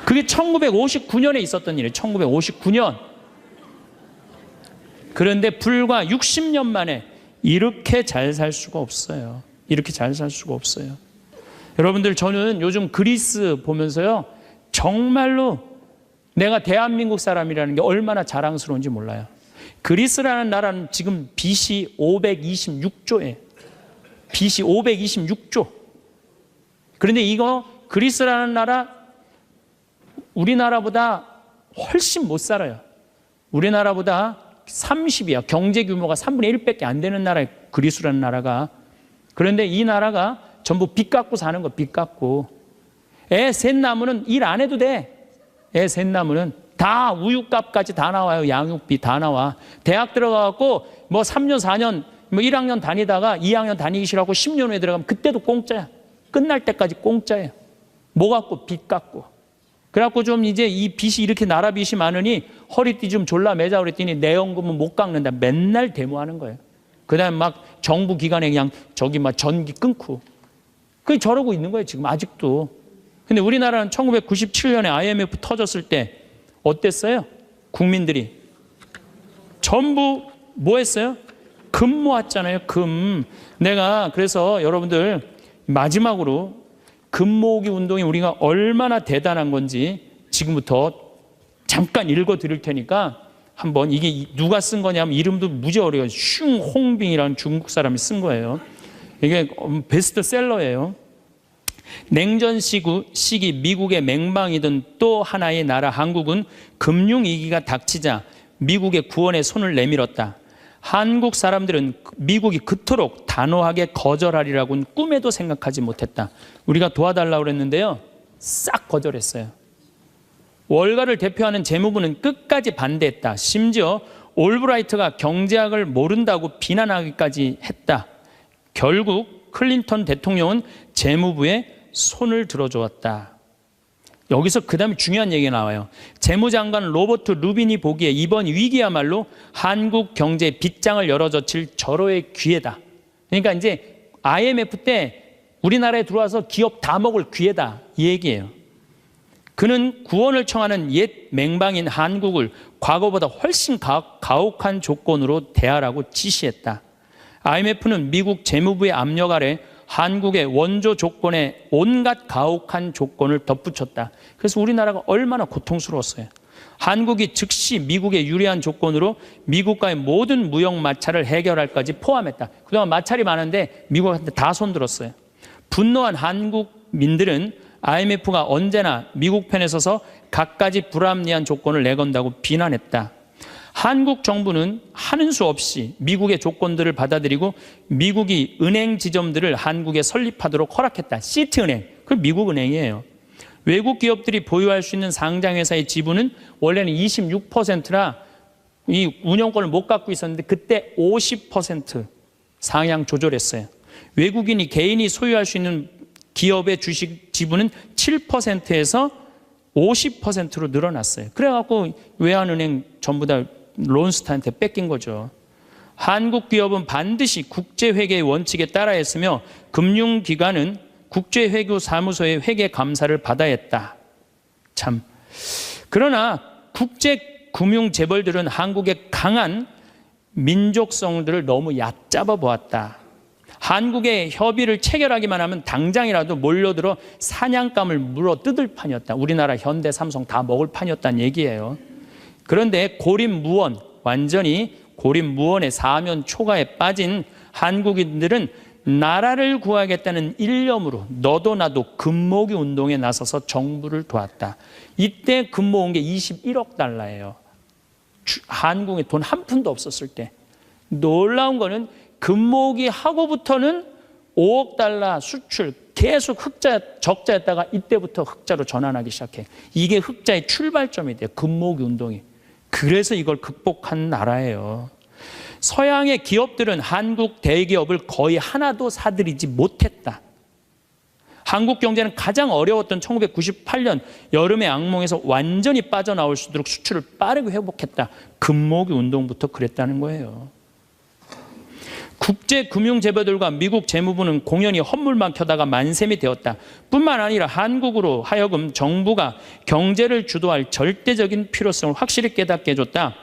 그게 1959년에 있었던 일이에요. 1959년. 그런데 불과 60년 만에 이렇게 잘 살 수가 없어요. 이렇게 잘 살 수가 없어요. 여러분들, 저는 요즘 그리스 보면서요, 정말로 내가 대한민국 사람이라는 게 얼마나 자랑스러운지 몰라요. 그리스라는 나라는 지금 BC 526조예요. BC 526조. 그런데 이거 그리스라는 나라, 우리나라보다 훨씬 못 살아요. 우리나라보다 30이야. 경제 규모가 3분의 1밖에 안 되는 나라예요. 그리스라는 나라가. 그런데 이 나라가 전부 빚 갖고 사는 거, 빚 갖고. 애 셋 낳으면 일 안 해도 돼. 애 셋 낳으면 다 우유값까지 다 나와요. 양육비 다 나와. 대학 들어가갖고 뭐 3년, 4년, 뭐 1학년 다니다가 2학년 다니기 싫어하고 10년 후에 들어가면 그때도 공짜야. 끝날 때까지 공짜예요. 뭐 갖고? 빚 갖고. 그래갖고 좀 이제 이 빚이 이렇게 나라 빚이 많으니 허리띠 좀 졸라 매자 그랬더니 내 연금은 못 깎는다. 맨날 데모하는 거예요. 그 다음에 막 정부 기관에 그냥 저기 막 전기 끊고. 그게 저러고 있는 거예요. 지금 아직도. 근데 우리나라는 1997년에 IMF 터졌을 때 어땠어요? 국민들이 전부 뭐 했어요? 금 모았잖아요. 금. 내가 그래서 여러분들 마지막으로 금 모으기 운동이 우리가 얼마나 대단한 건지 지금부터 잠깐 읽어 드릴 테니까 한번, 이게 누가 쓴 거냐면 이름도 무지 어려워요. 슝홍빙이라는 중국 사람이 쓴 거예요. 이게 베스트셀러예요. 냉전 시기 미국의 맹방이던 또 하나의 나라 한국은 금융위기가 닥치자 미국의 구원에 손을 내밀었다. 한국 사람들은 미국이 그토록 단호하게 거절하리라고는 꿈에도 생각하지 못했다. 우리가 도와달라고 그랬는데요, 싹 거절했어요. 월가를 대표하는 재무부는 끝까지 반대했다. 심지어 올브라이트가 경제학을 모른다고 비난하기까지 했다. 결국 클린턴 대통령은 재무부에 손을 들어주었다. 여기서 그 다음에 중요한 얘기가 나와요. 재무장관 로버트 루빈이 보기에 이번 위기야말로 한국 경제의 빗장을 열어젖힐 절호의 기회다. 그러니까 이제 IMF 때 우리나라에 들어와서 기업 다 먹을 기회다, 이 얘기예요. 그는 구원을 청하는 옛 맹방인 한국을 과거보다 훨씬 가혹한 조건으로 대하라고 지시했다. IMF는 미국 재무부의 압력 아래 한국의 원조 조건에 온갖 가혹한 조건을 덧붙였다. 그래서 우리나라가 얼마나 고통스러웠어요. 한국이 즉시 미국의 유리한 조건으로 미국과의 모든 무역 마찰을 해결할까지 포함했다. 그동안 마찰이 많은데 미국한테 다 손들었어요. 분노한 한국민들은 IMF가 언제나 미국 편에 서서 갖가지 불합리한 조건을 내건다고 비난했다. 한국 정부는 하는 수 없이 미국의 조건들을 받아들이고 미국이 은행 지점들을 한국에 설립하도록 허락했다. 시티은행, 그 미국 은행이에요. 외국 기업들이 보유할 수 있는 상장회사의 지분은 원래는 26%나 이 운영권을 못 갖고 있었는데 그때 50% 상향 조절했어요. 외국인이 개인이 소유할 수 있는 기업의 주식 지분은 7%에서 50%로 늘어났어요. 그래갖고 외환은행 전부 다 론스타한테 뺏긴 거죠. 한국 기업은 반드시 국제회계의 원칙에 따라 했으며 금융기관은 국제회계사무소의 회계 감사를 받아야 했다. 참. 그러나 국제금융재벌들은 한국의 강한 민족성들을 너무 얕잡아 보았다. 한국의 협의를 체결하기만 하면 당장이라도 몰려들어 사냥감을 물어 뜯을 판이었다. 우리나라 현대, 삼성 다 먹을 판이었다는 얘기예요. 그런데 고립무원, 완전히 고립무원의 사면 초가에 빠진 한국인들은 나라를 구하겠다는 일념으로 너도 나도 금모기 운동에 나서서 정부를 도왔다. 이때 금모은 게 21억 달러예요. 한국에 돈 한 푼도 없었을 때. 놀라운 거는 금모기 하고부터는 5억 달러 수출 계속 적자였다가 이때부터 흑자로 전환하기 시작해. 이게 흑자의 출발점이 돼요. 금모기 운동이. 그래서 이걸 극복한 나라예요. 서양의 기업들은 한국 대기업을 거의 하나도 사들이지 못했다. 한국 경제는 가장 어려웠던 1998년 여름의 악몽에서 완전히 빠져나올 수 있도록 수출을 빠르게 회복했다. 금모기 운동부터 그랬다는 거예요. 국제금융재벌들과 미국 재무부는 공연히 헛물만 켜다가 만셈이 되었다. 뿐만 아니라 한국으로 하여금 정부가 경제를 주도할 절대적인 필요성을 확실히 깨닫게 해줬다.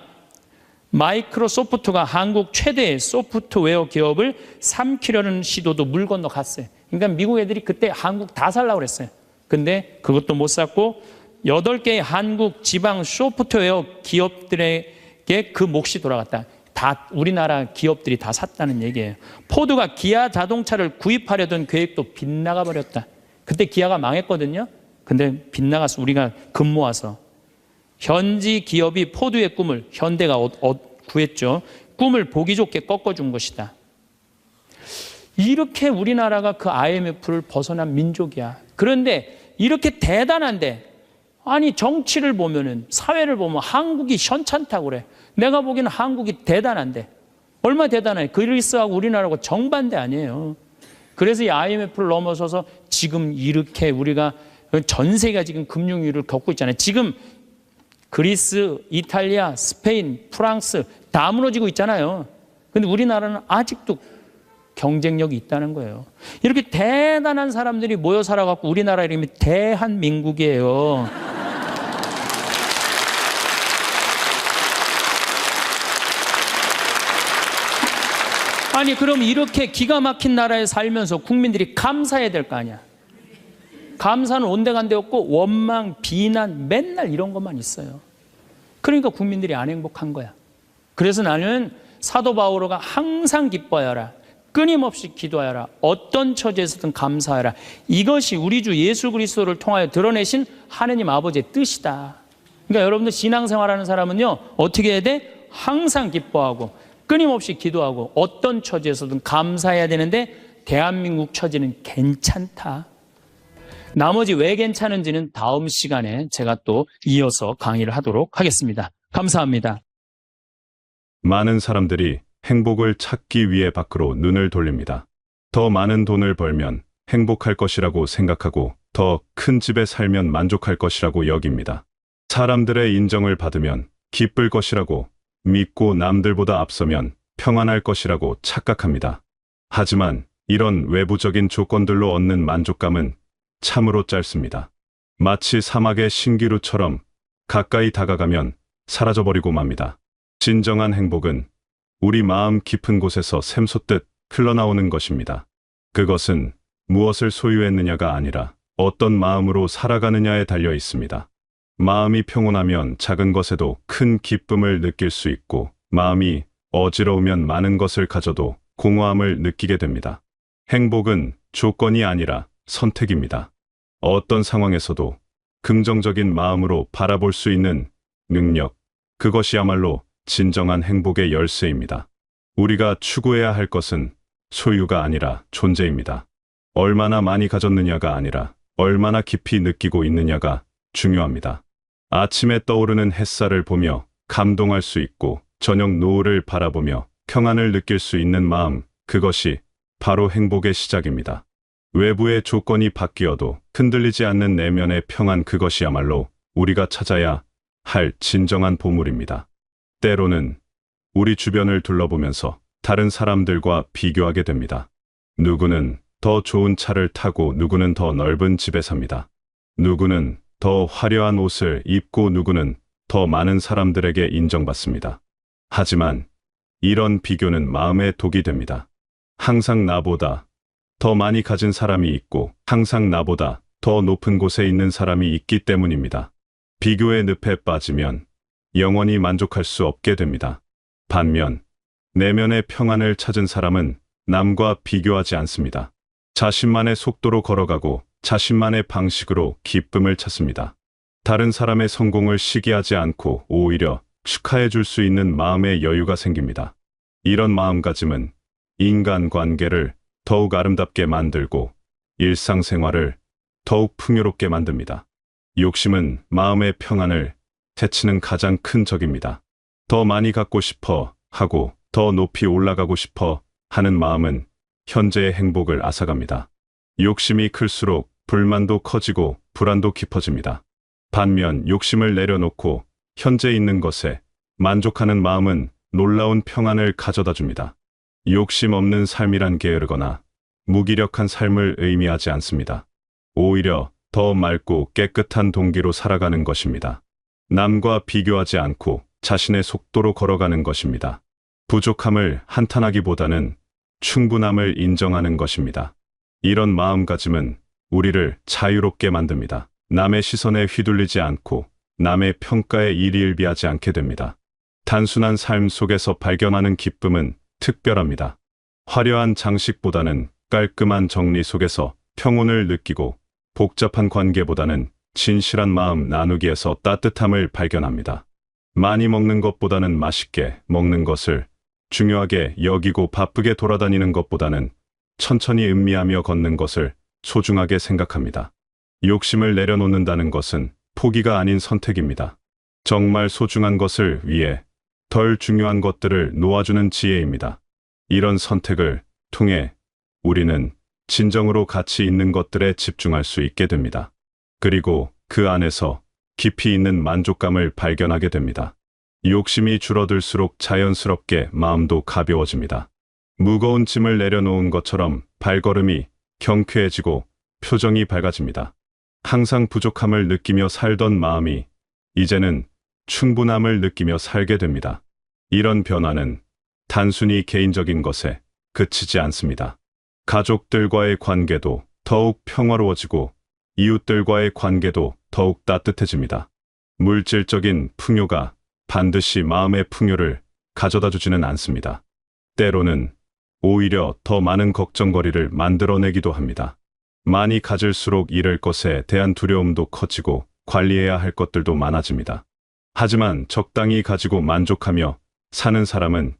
마이크로소프트가 한국 최대의 소프트웨어 기업을 삼키려는 시도도 물 건너 갔어요. 그러니까 미국 애들이 그때 한국 다 살라고 그랬어요. 근데 그것도 못 샀고 8개의 한국 지방 소프트웨어 기업들에게 그 몫이 돌아갔다. 다 우리나라 기업들이 다 샀다는 얘기예요. 포드가 기아 자동차를 구입하려던 계획도 빗나가 버렸다. 그때 기아가 망했거든요. 근데 빗나가서 우리가 금 모아서 현지 기업이 포드의 꿈을 현대가 구했죠. 꿈을 보기 좋게 꺾어준 것이다. 이렇게 우리나라가 그 IMF를 벗어난 민족이야. 그런데 이렇게 대단한데 아니 정치를 보면은 사회를 보면 한국이 현찮다고 그래. 내가 보기에는 한국이 대단한데 얼마나 대단해. 그리스하고 우리나라하고 정반대 아니에요. 그래서 이 IMF를 넘어서서 지금 이렇게 우리가 전 세계가 지금 금융위기를 겪고 있잖아요. 지금 그리스, 이탈리아, 스페인, 프랑스 다 무너지고 있잖아요. 근데 우리나라는 아직도 경쟁력이 있다는 거예요. 이렇게 대단한 사람들이 모여 살아갖고 우리나라 이름이 대한민국이에요. 아니 그럼 이렇게 기가 막힌 나라에 살면서 국민들이 감사해야 될 거 아니야. 감사는 온데간데 없고 원망, 비난 맨날 이런 것만 있어요. 그러니까 국민들이 안 행복한 거야. 그래서 나는 사도 바오로가 항상 기뻐하여라. 끊임없이 기도하여라. 어떤 처지에서든 감사하여라. 이것이 우리 주 예수 그리스도를 통하여 드러내신 하느님 아버지의 뜻이다. 그러니까 여러분들 신앙생활하는 사람은요. 어떻게 해야 돼? 항상 기뻐하고 끊임없이 기도하고 어떤 처지에서든 감사해야 되는데 대한민국 처지는 괜찮다. 나머지 왜 괜찮은지는 다음 시간에 제가 또 이어서 강의를 하도록 하겠습니다. 감사합니다. 많은 사람들이 행복을 찾기 위해 밖으로 눈을 돌립니다. 더 많은 돈을 벌면 행복할 것이라고 생각하고 더 큰 집에 살면 만족할 것이라고 여깁니다. 사람들의 인정을 받으면 기쁠 것이라고 믿고 남들보다 앞서면 평안할 것이라고 착각합니다. 하지만 이런 외부적인 조건들로 얻는 만족감은 참으로 짧습니다. 마치 사막의 신기루처럼 가까이 다가가면 사라져버리고 맙니다. 진정한 행복은 우리 마음 깊은 곳에서 샘솟듯 흘러나오는 것입니다. 그것은 무엇을 소유했느냐가 아니라 어떤 마음으로 살아가느냐에 달려 있습니다. 마음이 평온하면 작은 것에도 큰 기쁨을 느낄 수 있고 마음이 어지러우면 많은 것을 가져도 공허함을 느끼게 됩니다. 행복은 조건이 아니라 선택입니다. 어떤 상황에서도 긍정적인 마음으로 바라볼 수 있는 능력, 그것이야말로 진정한 행복의 열쇠입니다. 우리가 추구해야 할 것은 소유가 아니라 존재입니다. 얼마나 많이 가졌느냐가 아니라 얼마나 깊이 느끼고 있느냐가 중요합니다. 아침에 떠오르는 햇살을 보며 감동할 수 있고 저녁 노을을 바라보며 평안을 느낄 수 있는 마음, 그것이 바로 행복의 시작입니다. 외부의 조건이 바뀌어도 흔들리지 않는 내면의 평안, 그것이야말로 우리가 찾아야 할 진정한 보물입니다. 때로는 우리 주변을 둘러보면서 다른 사람들과 비교하게 됩니다. 누구는 더 좋은 차를 타고 누구는 더 넓은 집에 삽니다. 누구는 더 화려한 옷을 입고 누구는 더 많은 사람들에게 인정받습니다. 하지만 이런 비교는 마음의 독이 됩니다. 항상 나보다 더 많이 가진 사람이 있고 항상 나보다 더 높은 곳에 있는 사람이 있기 때문입니다. 비교의 늪에 빠지면 영원히 만족할 수 없게 됩니다. 반면 내면의 평안을 찾은 사람은 남과 비교하지 않습니다. 자신만의 속도로 걸어가고 자신만의 방식으로 기쁨을 찾습니다. 다른 사람의 성공을 시기하지 않고 오히려 축하해 줄 수 있는 마음의 여유가 생깁니다. 이런 마음가짐은 인간관계를 더욱 아름답게 만들고 일상생활을 더욱 풍요롭게 만듭니다. 욕심은 마음의 평안을 해치는 가장 큰 적입니다. 더 많이 갖고 싶어 하고 더 높이 올라가고 싶어 하는 마음은 현재의 행복을 앗아갑니다. 욕심이 클수록 불만도 커지고 불안도 깊어집니다. 반면 욕심을 내려놓고 현재 있는 것에 만족하는 마음은 놀라운 평안을 가져다 줍니다. 욕심 없는 삶이란 게으르거나 무기력한 삶을 의미하지 않습니다. 오히려 더 맑고 깨끗한 동기로 살아가는 것입니다. 남과 비교하지 않고 자신의 속도로 걸어가는 것입니다. 부족함을 한탄하기보다는 충분함을 인정하는 것입니다. 이런 마음가짐은 우리를 자유롭게 만듭니다. 남의 시선에 휘둘리지 않고 남의 평가에 일희일비하지 않게 됩니다. 단순한 삶 속에서 발견하는 기쁨은 특별합니다. 화려한 장식보다는 깔끔한 정리 속에서 평온을 느끼고 복잡한 관계보다는 진실한 마음 나누기에서 따뜻함을 발견합니다. 많이 먹는 것보다는 맛있게 먹는 것을 중요하게 여기고 바쁘게 돌아다니는 것보다는 천천히 음미하며 걷는 것을 소중하게 생각합니다. 욕심을 내려놓는다는 것은 포기가 아닌 선택입니다. 정말 소중한 것을 위해 덜 중요한 것들을 놓아주는 지혜입니다. 이런 선택을 통해 우리는 진정으로 가치 있는 것들에 집중할 수 있게 됩니다. 그리고 그 안에서 깊이 있는 만족감을 발견하게 됩니다. 욕심이 줄어들수록 자연스럽게 마음도 가벼워집니다. 무거운 짐을 내려놓은 것처럼 발걸음이 경쾌해지고 표정이 밝아집니다. 항상 부족함을 느끼며 살던 마음이 이제는 충분함을 느끼며 살게 됩니다. 이런 변화는 단순히 개인적인 것에 그치지 않습니다. 가족들과의 관계도 더욱 평화로워지고 이웃들과의 관계도 더욱 따뜻해집니다. 물질적인 풍요가 반드시 마음의 풍요를 가져다 주지는 않습니다. 때로는 오히려 더 많은 걱정거리를 만들어내기도 합니다. 많이 가질수록 잃을 것에 대한 두려움도 커지고 관리해야 할 것들도 많아집니다. 하지만 적당히 가지고 만족하며 사는 사람은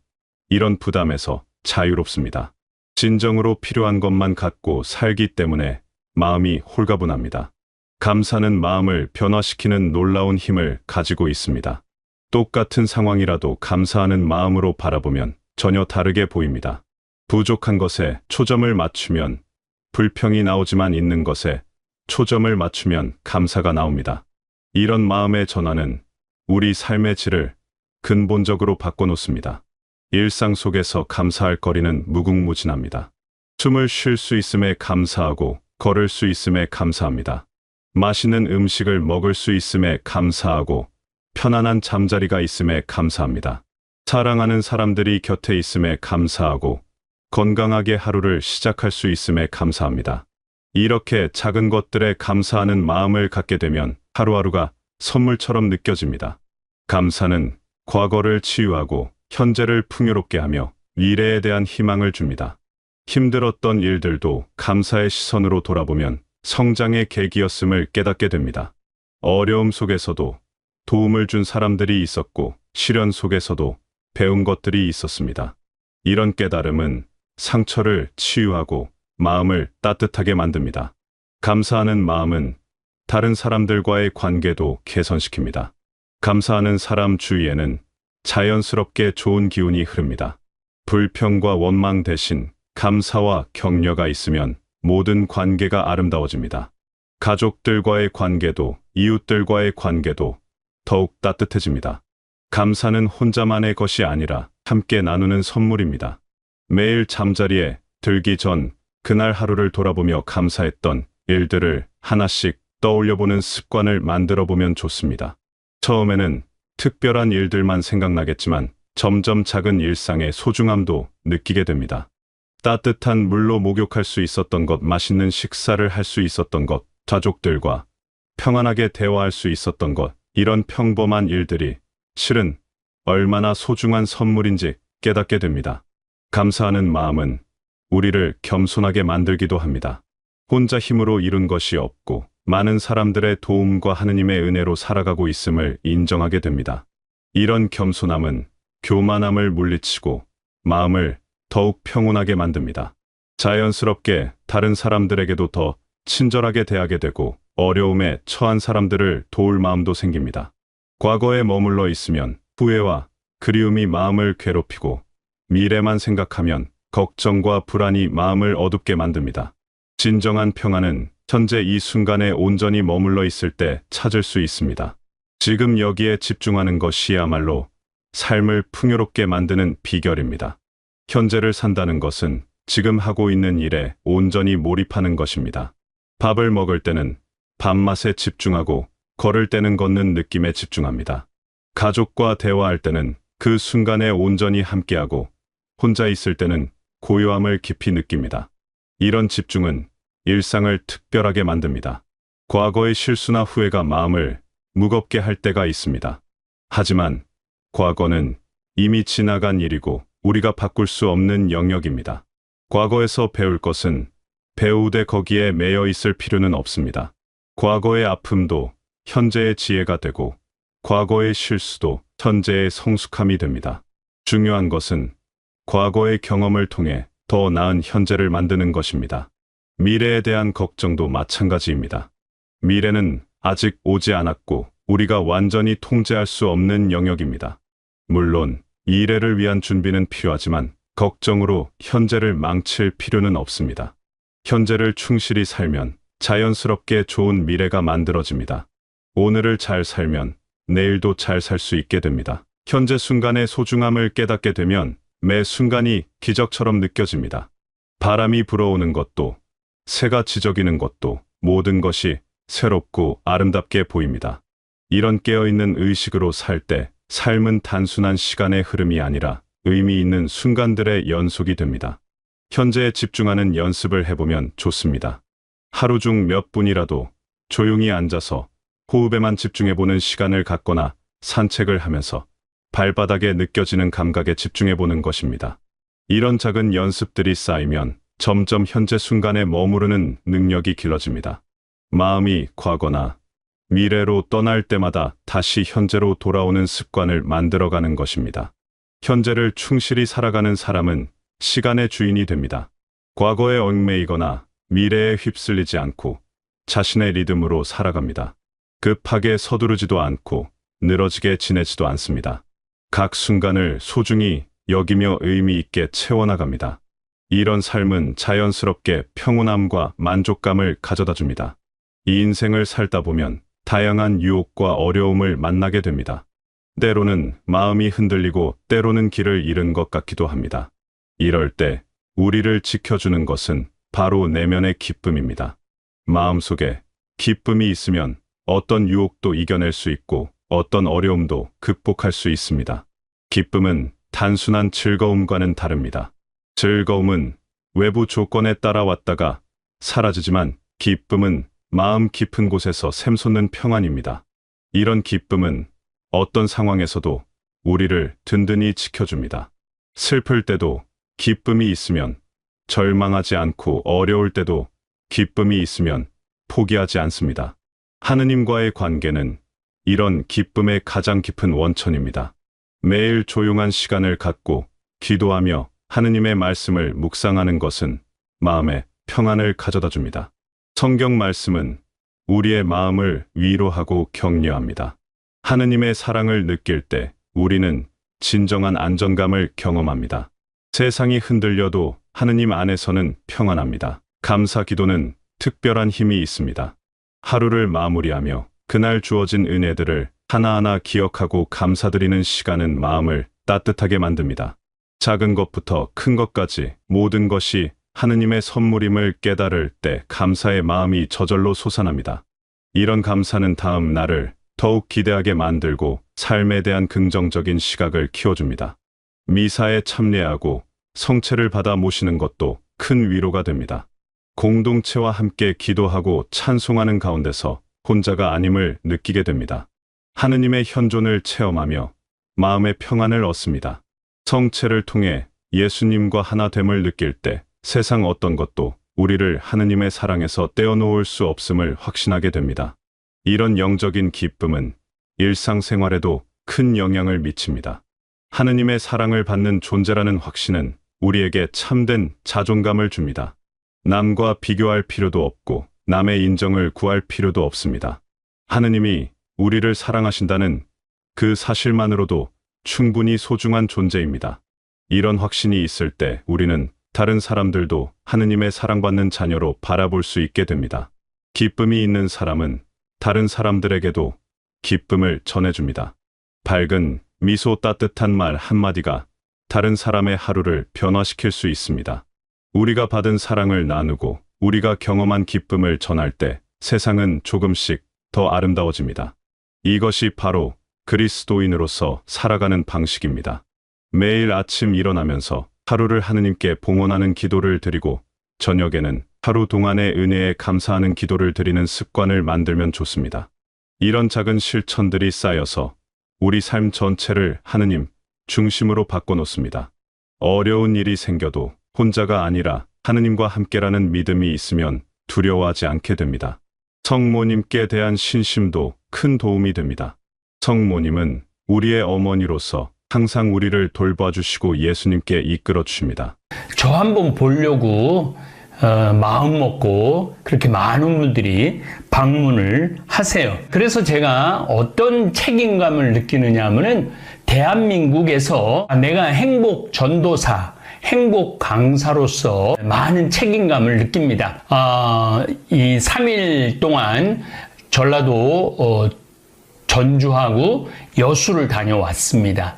이런 부담에서 자유롭습니다. 진정으로 필요한 것만 갖고 살기 때문에 마음이 홀가분합니다. 감사는 마음을 변화시키는 놀라운 힘을 가지고 있습니다. 똑같은 상황이라도 감사하는 마음으로 바라보면 전혀 다르게 보입니다. 부족한 것에 초점을 맞추면 불평이 나오지만 있는 것에 초점을 맞추면 감사가 나옵니다. 이런 마음의 전환은 우리 삶의 질을 근본적으로 바꿔놓습니다. 일상 속에서 감사할 거리는 무궁무진합니다. 숨을 쉴 수 있음에 감사하고 걸을 수 있음에 감사합니다. 맛있는 음식을 먹을 수 있음에 감사하고 편안한 잠자리가 있음에 감사합니다. 사랑하는 사람들이 곁에 있음에 감사하고 건강하게 하루를 시작할 수 있음에 감사합니다. 이렇게 작은 것들에 감사하는 마음을 갖게 되면 하루하루가 선물처럼 느껴집니다. 감사는 과거를 치유하고 현재를 풍요롭게 하며 미래에 대한 희망을 줍니다. 힘들었던 일들도 감사의 시선으로 돌아보면 성장의 계기였음을 깨닫게 됩니다. 어려움 속에서도 도움을 준 사람들이 있었고 시련 속에서도 배운 것들이 있었습니다. 이런 깨달음은 상처를 치유하고 마음을 따뜻하게 만듭니다. 감사하는 마음은 다른 사람들과의 관계도 개선시킵니다. 감사하는 사람 주위에는 자연스럽게 좋은 기운이 흐릅니다. 불평과 원망 대신 감사와 격려가 있으면 모든 관계가 아름다워집니다. 가족들과의 관계도 이웃들과의 관계도 더욱 따뜻해집니다. 감사는 혼자만의 것이 아니라 함께 나누는 선물입니다. 매일 잠자리에 들기 전 그날 하루를 돌아보며 감사했던 일들을 하나씩 떠올려보는 습관을 만들어보면 좋습니다. 처음에는 특별한 일들만 생각나겠지만 점점 작은 일상의 소중함도 느끼게 됩니다. 따뜻한 물로 목욕할 수 있었던 것, 맛있는 식사를 할 수 있었던 것, 가족들과 평안하게 대화할 수 있었던 것, 이런 평범한 일들이 실은 얼마나 소중한 선물인지 깨닫게 됩니다. 감사하는 마음은 우리를 겸손하게 만들기도 합니다. 혼자 힘으로 이룬 것이 없고 많은 사람들의 도움과 하느님의 은혜로 살아가고 있음을 인정하게 됩니다. 이런 겸손함은 교만함을 물리치고 마음을 더욱 평온하게 만듭니다. 자연스럽게 다른 사람들에게도 더 친절하게 대하게 되고 어려움에 처한 사람들을 도울 마음도 생깁니다. 과거에 머물러 있으면 후회와 그리움이 마음을 괴롭히고 미래만 생각하면 걱정과 불안이 마음을 어둡게 만듭니다. 진정한 평안은 현재 이 순간에 온전히 머물러 있을 때 찾을 수 있습니다. 지금 여기에 집중하는 것이야말로 삶을 풍요롭게 만드는 비결입니다. 현재를 산다는 것은 지금 하고 있는 일에 온전히 몰입하는 것입니다. 밥을 먹을 때는 밥맛에 집중하고 걸을 때는 걷는 느낌에 집중합니다. 가족과 대화할 때는 그 순간에 온전히 함께하고 혼자 있을 때는 고요함을 깊이 느낍니다. 이런 집중은 일상을 특별하게 만듭니다. 과거의 실수나 후회가 마음을 무겁게 할 때가 있습니다. 하지만 과거는 이미 지나간 일이고 우리가 바꿀 수 없는 영역입니다. 과거에서 배울 것은 배우되 거기에 매여 있을 필요는 없습니다. 과거의 아픔도 현재의 지혜가 되고 과거의 실수도 현재의 성숙함이 됩니다. 중요한 것은 과거의 경험을 통해 더 나은 현재를 만드는 것입니다. 미래에 대한 걱정도 마찬가지입니다. 미래는 아직 오지 않았고 우리가 완전히 통제할 수 없는 영역입니다. 물론 미래를 위한 준비는 필요하지만 걱정으로 현재를 망칠 필요는 없습니다. 현재를 충실히 살면 자연스럽게 좋은 미래가 만들어집니다. 오늘을 잘 살면 내일도 잘 살 수 있게 됩니다. 현재 순간의 소중함을 깨닫게 되면 매 순간이 기적처럼 느껴집니다. 바람이 불어오는 것도, 새가 지저귀는 것도 모든 것이 새롭고 아름답게 보입니다. 이런 깨어있는 의식으로 살 때 삶은 단순한 시간의 흐름이 아니라 의미 있는 순간들의 연속이 됩니다. 현재에 집중하는 연습을 해보면 좋습니다. 하루 중 몇 분이라도 조용히 앉아서 호흡에만 집중해보는 시간을 갖거나 산책을 하면서 발바닥에 느껴지는 감각에 집중해보는 것입니다. 이런 작은 연습들이 쌓이면 점점 현재 순간에 머무르는 능력이 길러집니다. 마음이 과거나 미래로 떠날 때마다 다시 현재로 돌아오는 습관을 만들어가는 것입니다. 현재를 충실히 살아가는 사람은 시간의 주인이 됩니다. 과거에 얽매이거나 미래에 휩쓸리지 않고 자신의 리듬으로 살아갑니다. 급하게 서두르지도 않고 늘어지게 지내지도 않습니다. 각 순간을 소중히 여기며 의미 있게 채워나갑니다. 이런 삶은 자연스럽게 평온함과 만족감을 가져다 줍니다. 이 인생을 살다 보면 다양한 유혹과 어려움을 만나게 됩니다. 때로는 마음이 흔들리고 때로는 길을 잃은 것 같기도 합니다. 이럴 때 우리를 지켜주는 것은 바로 내면의 기쁨입니다. 마음속에 기쁨이 있으면 어떤 유혹도 이겨낼 수 있고 어떤 어려움도 극복할 수 있습니다. 기쁨은 단순한 즐거움과는 다릅니다. 즐거움은 외부 조건에 따라왔다가 사라지지만 기쁨은 마음 깊은 곳에서 샘솟는 평안입니다. 이런 기쁨은 어떤 상황에서도 우리를 든든히 지켜줍니다. 슬플 때도 기쁨이 있으면 절망하지 않고 어려울 때도 기쁨이 있으면 포기하지 않습니다. 하느님과의 관계는 이런 기쁨의 가장 깊은 원천입니다. 매일 조용한 시간을 갖고 기도하며 하느님의 말씀을 묵상하는 것은 마음에 평안을 가져다 줍니다. 성경 말씀은 우리의 마음을 위로하고 격려합니다. 하느님의 사랑을 느낄 때 우리는 진정한 안정감을 경험합니다. 세상이 흔들려도 하느님 안에서는 평안합니다. 감사 기도는 특별한 힘이 있습니다. 하루를 마무리하며 그날 주어진 은혜들을 하나하나 기억하고 감사드리는 시간은 마음을 따뜻하게 만듭니다. 작은 것부터 큰 것까지 모든 것이 하느님의 선물임을 깨달을 때 감사의 마음이 저절로 솟아납니다. 이런 감사는 다음 날을 더욱 기대하게 만들고 삶에 대한 긍정적인 시각을 키워줍니다. 미사에 참여하고 성체를 받아 모시는 것도 큰 위로가 됩니다. 공동체와 함께 기도하고 찬송하는 가운데서 혼자가 아님을 느끼게 됩니다. 하느님의 현존을 체험하며 마음의 평안을 얻습니다. 성체를 통해 예수님과 하나됨을 느낄 때 세상 어떤 것도 우리를 하느님의 사랑에서 떼어놓을 수 없음을 확신하게 됩니다. 이런 영적인 기쁨은 일상생활에도 큰 영향을 미칩니다. 하느님의 사랑을 받는 존재라는 확신은 우리에게 참된 자존감을 줍니다. 남과 비교할 필요도 없고 남의 인정을 구할 필요도 없습니다. 하느님이 우리를 사랑하신다는 그 사실만으로도 충분히 소중한 존재입니다. 이런 확신이 있을 때 우리는 다른 사람들도 하느님의 사랑받는 자녀로 바라볼 수 있게 됩니다. 기쁨이 있는 사람은 다른 사람들에게도 기쁨을 전해줍니다. 밝은 미소 따뜻한 말 한마디가 다른 사람의 하루를 변화시킬 수 있습니다. 우리가 받은 사랑을 나누고 우리가 경험한 기쁨을 전할 때 세상은 조금씩 더 아름다워집니다. 이것이 바로 그리스도인으로서 살아가는 방식입니다. 매일 아침 일어나면서 하루를 하느님께 봉헌하는 기도를 드리고 저녁에는 하루 동안의 은혜에 감사하는 기도를 드리는 습관을 만들면 좋습니다. 이런 작은 실천들이 쌓여서 우리 삶 전체를 하느님 중심으로 바꿔놓습니다. 어려운 일이 생겨도 혼자가 아니라 하느님과 함께라는 믿음이 있으면 두려워하지 않게 됩니다. 성모님께 대한 신심도 큰 도움이 됩니다. 성모님은 우리의 어머니로서 항상 우리를 돌봐주시고 예수님께 이끌어 주십니다. 저 한번 보려고 마음 먹고 그렇게 많은 분들이 방문을 하세요. 그래서 제가 어떤 책임감을 느끼느냐 하면은 대한민국에서 내가 행복 전도사, 행복 강사로서 많은 책임감을 느낍니다. 이 3일 동안 전라도 전주하고 여수를 다녀왔습니다.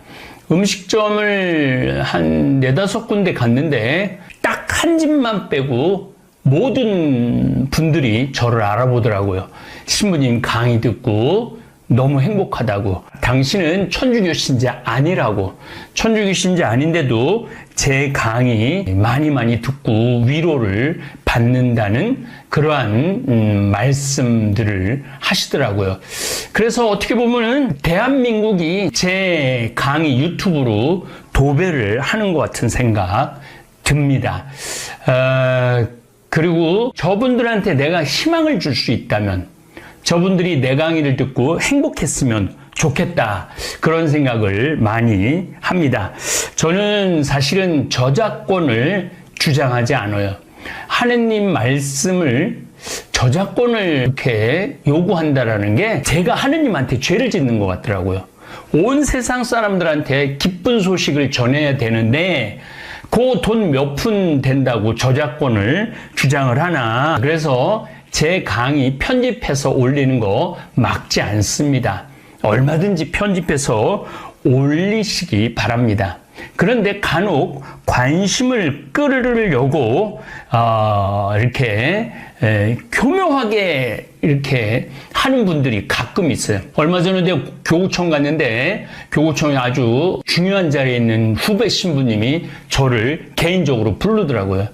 음식점을 한 4-5군데 갔는데 딱 한 집만 빼고 모든 분들이 저를 알아보더라고요. 신부님 강의 듣고 너무 행복하다고. 당신은 천주교 신자 아니라고. 천주교 신자 아닌데도 제 강의 많이 듣고 위로를 받는다는 그러한 말씀들을 하시더라고요. 그래서 어떻게 보면은 대한민국이 제 강의 유튜브로 도배를 하는 것 같은 생각 듭니다. 그리고 저분들한테 내가 희망을 줄 수 있다면 저분들이 내 강의를 듣고 행복했으면 좋겠다. 그런 생각을 많이 합니다. 저는 사실은 저작권을 주장하지 않아요. 하느님 말씀을 저작권을 이렇게 요구한다라는 게 제가 하느님한테 죄를 짓는 것 같더라고요. 온 세상 사람들한테 기쁜 소식을 전해야 되는데 그 돈 몇 푼 된다고 저작권을 주장을 하나. 그래서 제 강의 편집해서 올리는 거 막지 않습니다. 얼마든지 편집해서 올리시기 바랍니다. 그런데 간혹 관심을 끌으려고 이렇게 교묘하게 이렇게 하는 분들이 가끔 있어요. 얼마 전에 내가 교구청 갔는데 교구청에 아주 중요한 자리에 있는 후배 신부님이 저를 개인적으로 부르더라고요.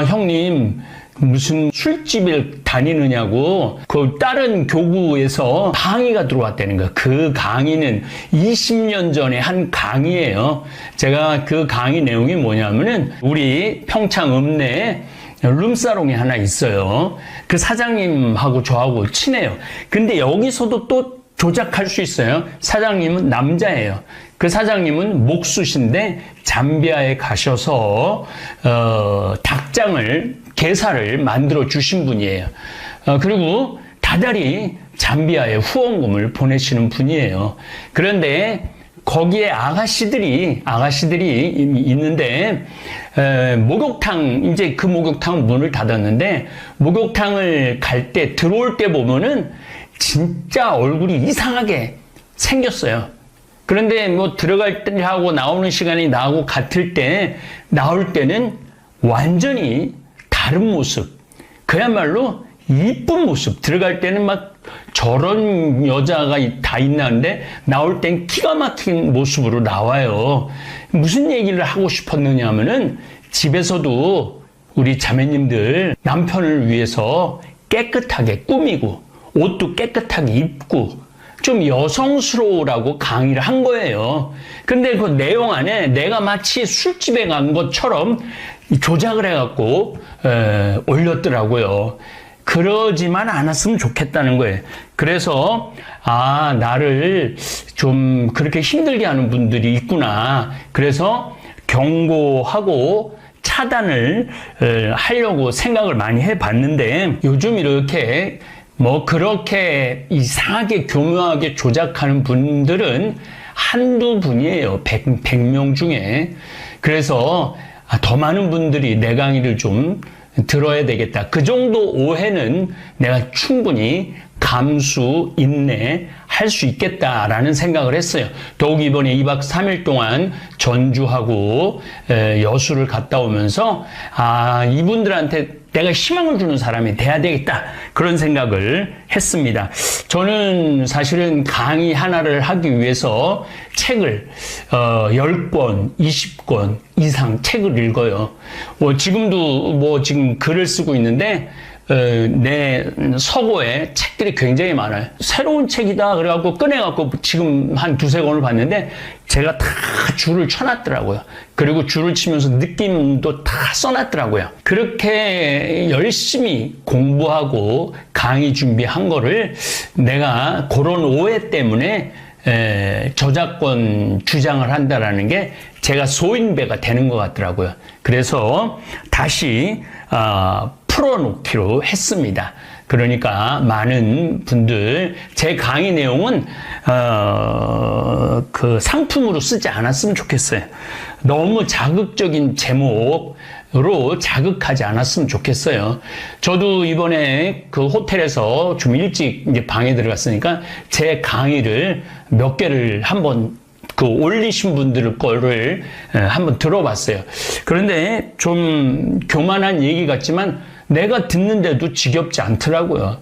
형님 무슨 술집을 다니느냐고 그 다른 교구에서 강의가 들어왔다는 거예요. 그 강의는 20년 전에 한 강의예요. 제가 그 강의 내용이 뭐냐면은 우리 평창 읍내에 룸사롱이 하나 있어요. 그 사장님하고 저하고 친해요. 근데 여기서도 또 조작할 수 있어요. 사장님은 남자예요. 그 사장님은 목수신데 잠비아에 가셔서 닭장을 게살을 만들어 주신 분이에요. 그리고 다달이 잠비아에 후원금을 보내시는 분이에요. 그런데 거기에 아가씨들이 있는데 목욕탕, 이제 그 목욕탕 문을 닫았는데 목욕탕을 갈 때 들어올 때 보면은 진짜 얼굴이 이상하게 생겼어요. 그런데 뭐 들어갈 때하고 나오는 시간이 나하고 같을 때 나올 때는 완전히 다른 모습, 그야말로 이쁜 모습. 들어갈 때는 막 저런 여자가 다 있나는데 나올 땐 기가 막힌 모습으로 나와요. 무슨 얘기를 하고 싶었느냐 하면은 집에서도 우리 자매님들 남편을 위해서 깨끗하게 꾸미고 옷도 깨끗하게 입고 좀 여성스러우라고 강의를 한 거예요. 근데 그 내용 안에 내가 마치 술집에 간 것처럼 조작을 해갖고 올렸더라고요. 그러지만 않았으면 좋겠다는 거예요. 그래서 나를 좀 그렇게 힘들게 하는 분들이 있구나. 그래서 경고하고 차단을 하려고 생각을 많이 해봤는데 요즘 이렇게 뭐 그렇게 이상하게 교묘하게 조작하는 분들은 한두 분이에요. 100명 중에. 그래서 더 많은 분들이 내 강의를 좀 들어야 되겠다. 그 정도 오해는 내가 충분히 감수, 인내할 수 있겠다라는 생각을 했어요. 더욱 이번에 2박 3일 동안 전주하고 여수를 갔다 오면서 이분들한테 내가 희망을 주는 사람이 돼야 되겠다. 그런 생각을 했습니다. 저는 사실은 강의 하나를 하기 위해서 책을 10권, 20권 이상 책을 읽어요. 지금도 지금 글을 쓰고 있는데 내 서고에 책들이 굉장히 많아요. 새로운 책이다 그래갖고 꺼내갖고 지금 한 두세 권을 봤는데 제가 다 줄을 쳐놨더라고요. 그리고 줄을 치면서 느낌도 다 써놨더라고요. 그렇게 열심히 공부하고 강의 준비한 거를 내가 그런 오해 때문에 저작권 주장을 한다라는 게 제가 소인배가 되는 것 같더라고요. 그래서 다시 풀어놓기로 했습니다. 그러니까 많은 분들 제 강의 내용은 그 상품으로 쓰지 않았으면 좋겠어요. 너무 자극적인 제목으로 자극하지 않았으면 좋겠어요. 저도 이번에 그 호텔에서 좀 일찍 이제 방에 들어갔으니까 제 강의를 몇 개를 한번 올리신 분들 거를 한번 들어봤어요. 그런데 좀 교만한 얘기 같지만 내가 듣는데도 지겹지 않더라고요.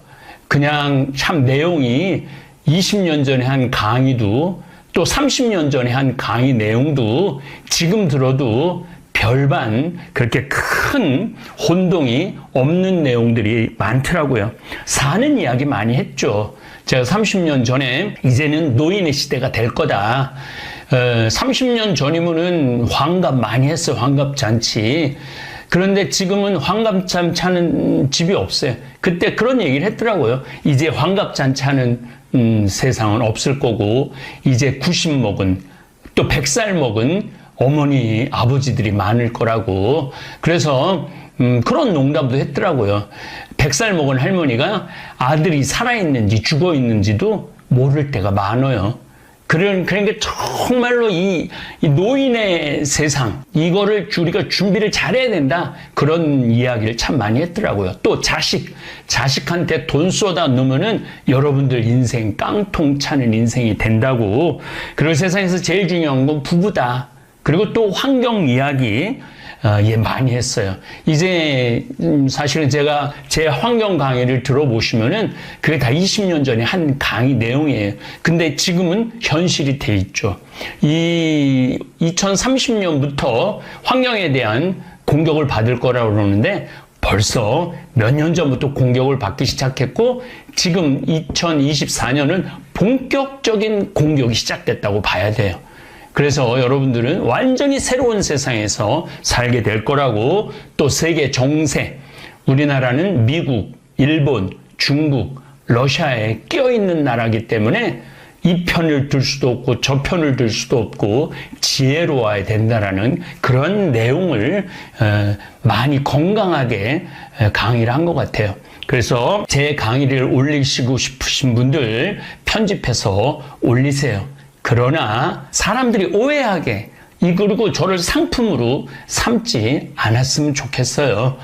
그냥 참 내용이 20년 전에 한 강의도 또 30년 전에 한 강의 내용도 지금 들어도 별반 그렇게 큰 혼동이 없는 내용들이 많더라고요. 사는 이야기 많이 했죠. 제가 30년 전에 이제는 노인의 시대가 될 거다. 30년 전이면은 환갑 많이 했어요. 환갑잔치. 그런데 지금은 환갑잔치 하는 집이 없어요. 그때 그런 얘기를 했더라고요. 이제 환갑잔치 하는 세상은 없을 거고 이제 90 먹은 또 100살 먹은 어머니 아버지들이 많을 거라고. 그래서 그런 농담도 했더라고요. 100살 먹은 할머니가 아들이 살아있는지 죽어있는지도 모를 때가 많아요. 그러니까 정말로 이 노인의 세상, 이거를 우리가 준비를 잘해야 된다. 그런 이야기를 참 많이 했더라고요. 또 자식한테 돈 쏟아 놓으면은 여러분들 인생 깡통 차는 인생이 된다고. 그리고 세상에서 제일 중요한 건 부부다. 그리고 또 환경 이야기, 많이 했어요. 이제 사실은 제가 제 환경 강의를 들어보시면은 그게 다 20년 전에 한 강의 내용이에요. 근데 지금은 현실이 돼 있죠. 이 2030년부터 환경에 대한 공격을 받을 거라고 그러는데 벌써 몇 년 전부터 공격을 받기 시작했고 지금 2024년은 본격적인 공격이 시작됐다고 봐야 돼요. 그래서 여러분들은 완전히 새로운 세상에서 살게 될 거라고. 또 세계 정세, 우리나라는 미국, 일본, 중국, 러시아에 껴있는 나라이기 때문에 이 편을 들 수도 없고 저 편을 들 수도 없고 지혜로워야 된다라는 그런 내용을 많이 건강하게 강의를 한 것 같아요. 그래서 제 강의를 올리시고 싶으신 분들 편집해서 올리세요. 그러나 사람들이 오해하게 그리고 저를 상품으로 삼지 않았으면 좋겠어요.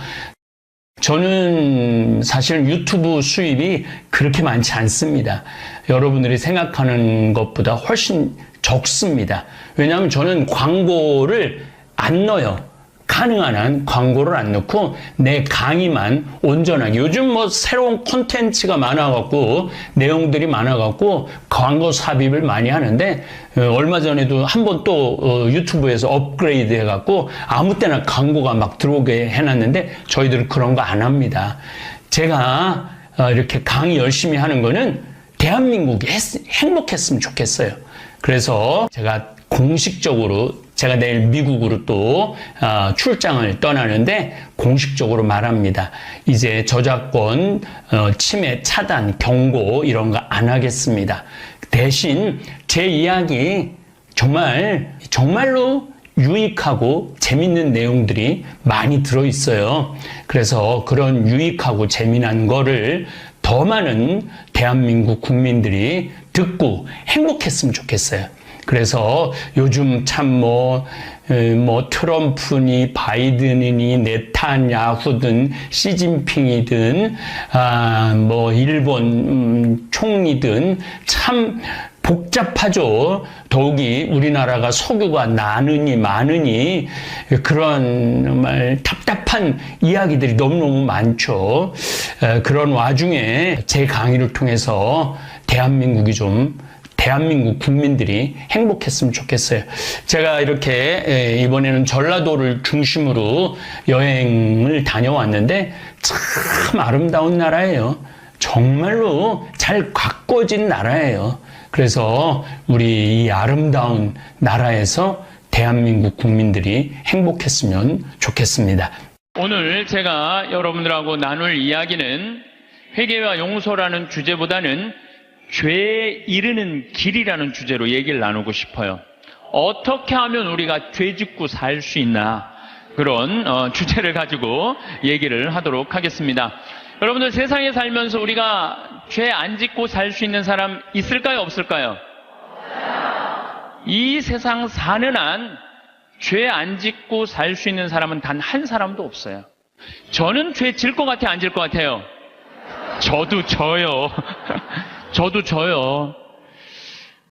저는 사실 유튜브 수입이 그렇게 많지 않습니다. 여러분들이 생각하는 것보다 훨씬 적습니다. 왜냐하면 저는 광고를 안 넣어요. 가능한 한 광고를 안 넣고 내 강의만 온전하게. 요즘 뭐 새로운 콘텐츠가 많아갖고 내용들이 많아갖고 광고 삽입을 많이 하는데 얼마 전에도 한번 또 유튜브에서 업그레이드 해갖고 아무 때나 광고가 막 들어오게 해놨는데 저희들은 그런 거 안 합니다. 제가 이렇게 강의 열심히 하는 거는 대한민국이 행복했으면 좋겠어요. 그래서 제가 공식적으로 제가 내일 미국으로 또 출장을 떠나는데 공식적으로 말합니다. 이제 저작권 침해 차단 경고 이런 거 안 하겠습니다. 대신 제 이야기 정말로 유익하고 재밌는 내용들이 많이 들어있어요. 그래서 그런 유익하고 재미난 거를 더 많은 대한민국 국민들이 듣고 행복했으면 좋겠어요. 그래서 요즘 참 트럼프니 바이든이니 네타냐후든 시진핑이든 일본 총리든 참 복잡하죠. 더욱이 우리나라가 석유가 나느니 마느니 그런 정말 답답한 이야기들이 너무너무 많죠. 그런 와중에 제 강의를 통해서 대한민국 국민들이 행복했으면 좋겠어요. 제가 이렇게 이번에는 전라도를 중심으로 여행을 다녀왔는데 참 아름다운 나라예요. 정말로 잘 가꿔진 나라예요. 그래서 우리 이 아름다운 나라에서 대한민국 국민들이 행복했으면 좋겠습니다. 오늘 제가 여러분들하고 나눌 이야기는 회개와 용서라는 주제보다는 죄에 이르는 길이라는 주제로 얘기를 나누고 싶어요. 어떻게 하면 우리가 죄 짓고 살 수 있나, 그런 주제를 가지고 얘기를 하도록 하겠습니다. 여러분들, 세상에 살면서 우리가 죄 안 짓고 살 수 있는 사람 있을까요, 없을까요? 이 세상 사는 한 죄 안 짓고 살 수 있는 사람은 단 한 사람도 없어요. 저는 죄 질 것 같아요, 안 질 것 같아요? 저도 져요. 저도 져요.